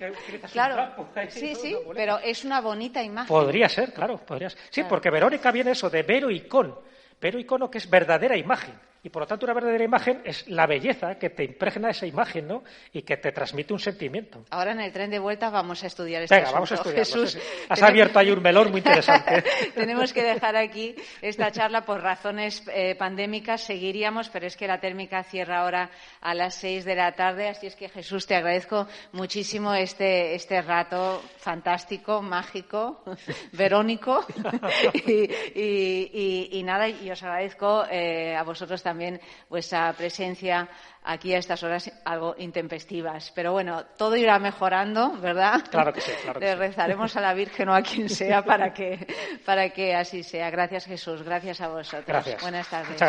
Claro, sí, pero es una bonita imagen. Podría ser, claro, podría ser. Sí, claro. Porque Verónica viene eso de vero y con. Vero icono, que es verdadera imagen. Y por lo tanto, una verdadera imagen es la belleza que te impregna esa imagen, ¿no? Y que te transmite un sentimiento. Ahora en el tren de vuelta vamos a estudiar este asunto. Vamos a estudiarlo. Jesús, sí. Has abierto ahí un melón muy interesante. Tenemos que dejar aquí esta charla por razones pandémicas. Seguiríamos, pero es que la térmica cierra ahora a las 6 de la tarde. Así es que, Jesús, te agradezco muchísimo este rato fantástico, mágico, verónico. y nada, y os agradezco a vosotros también vuestra presencia aquí a estas horas algo intempestivas. Pero bueno, todo irá mejorando, ¿verdad? Claro que sí, claro que Le sí. rezaremos a la Virgen o a quien sea para que así sea. Gracias, Jesús. Gracias a vosotros. Gracias. Buenas tardes.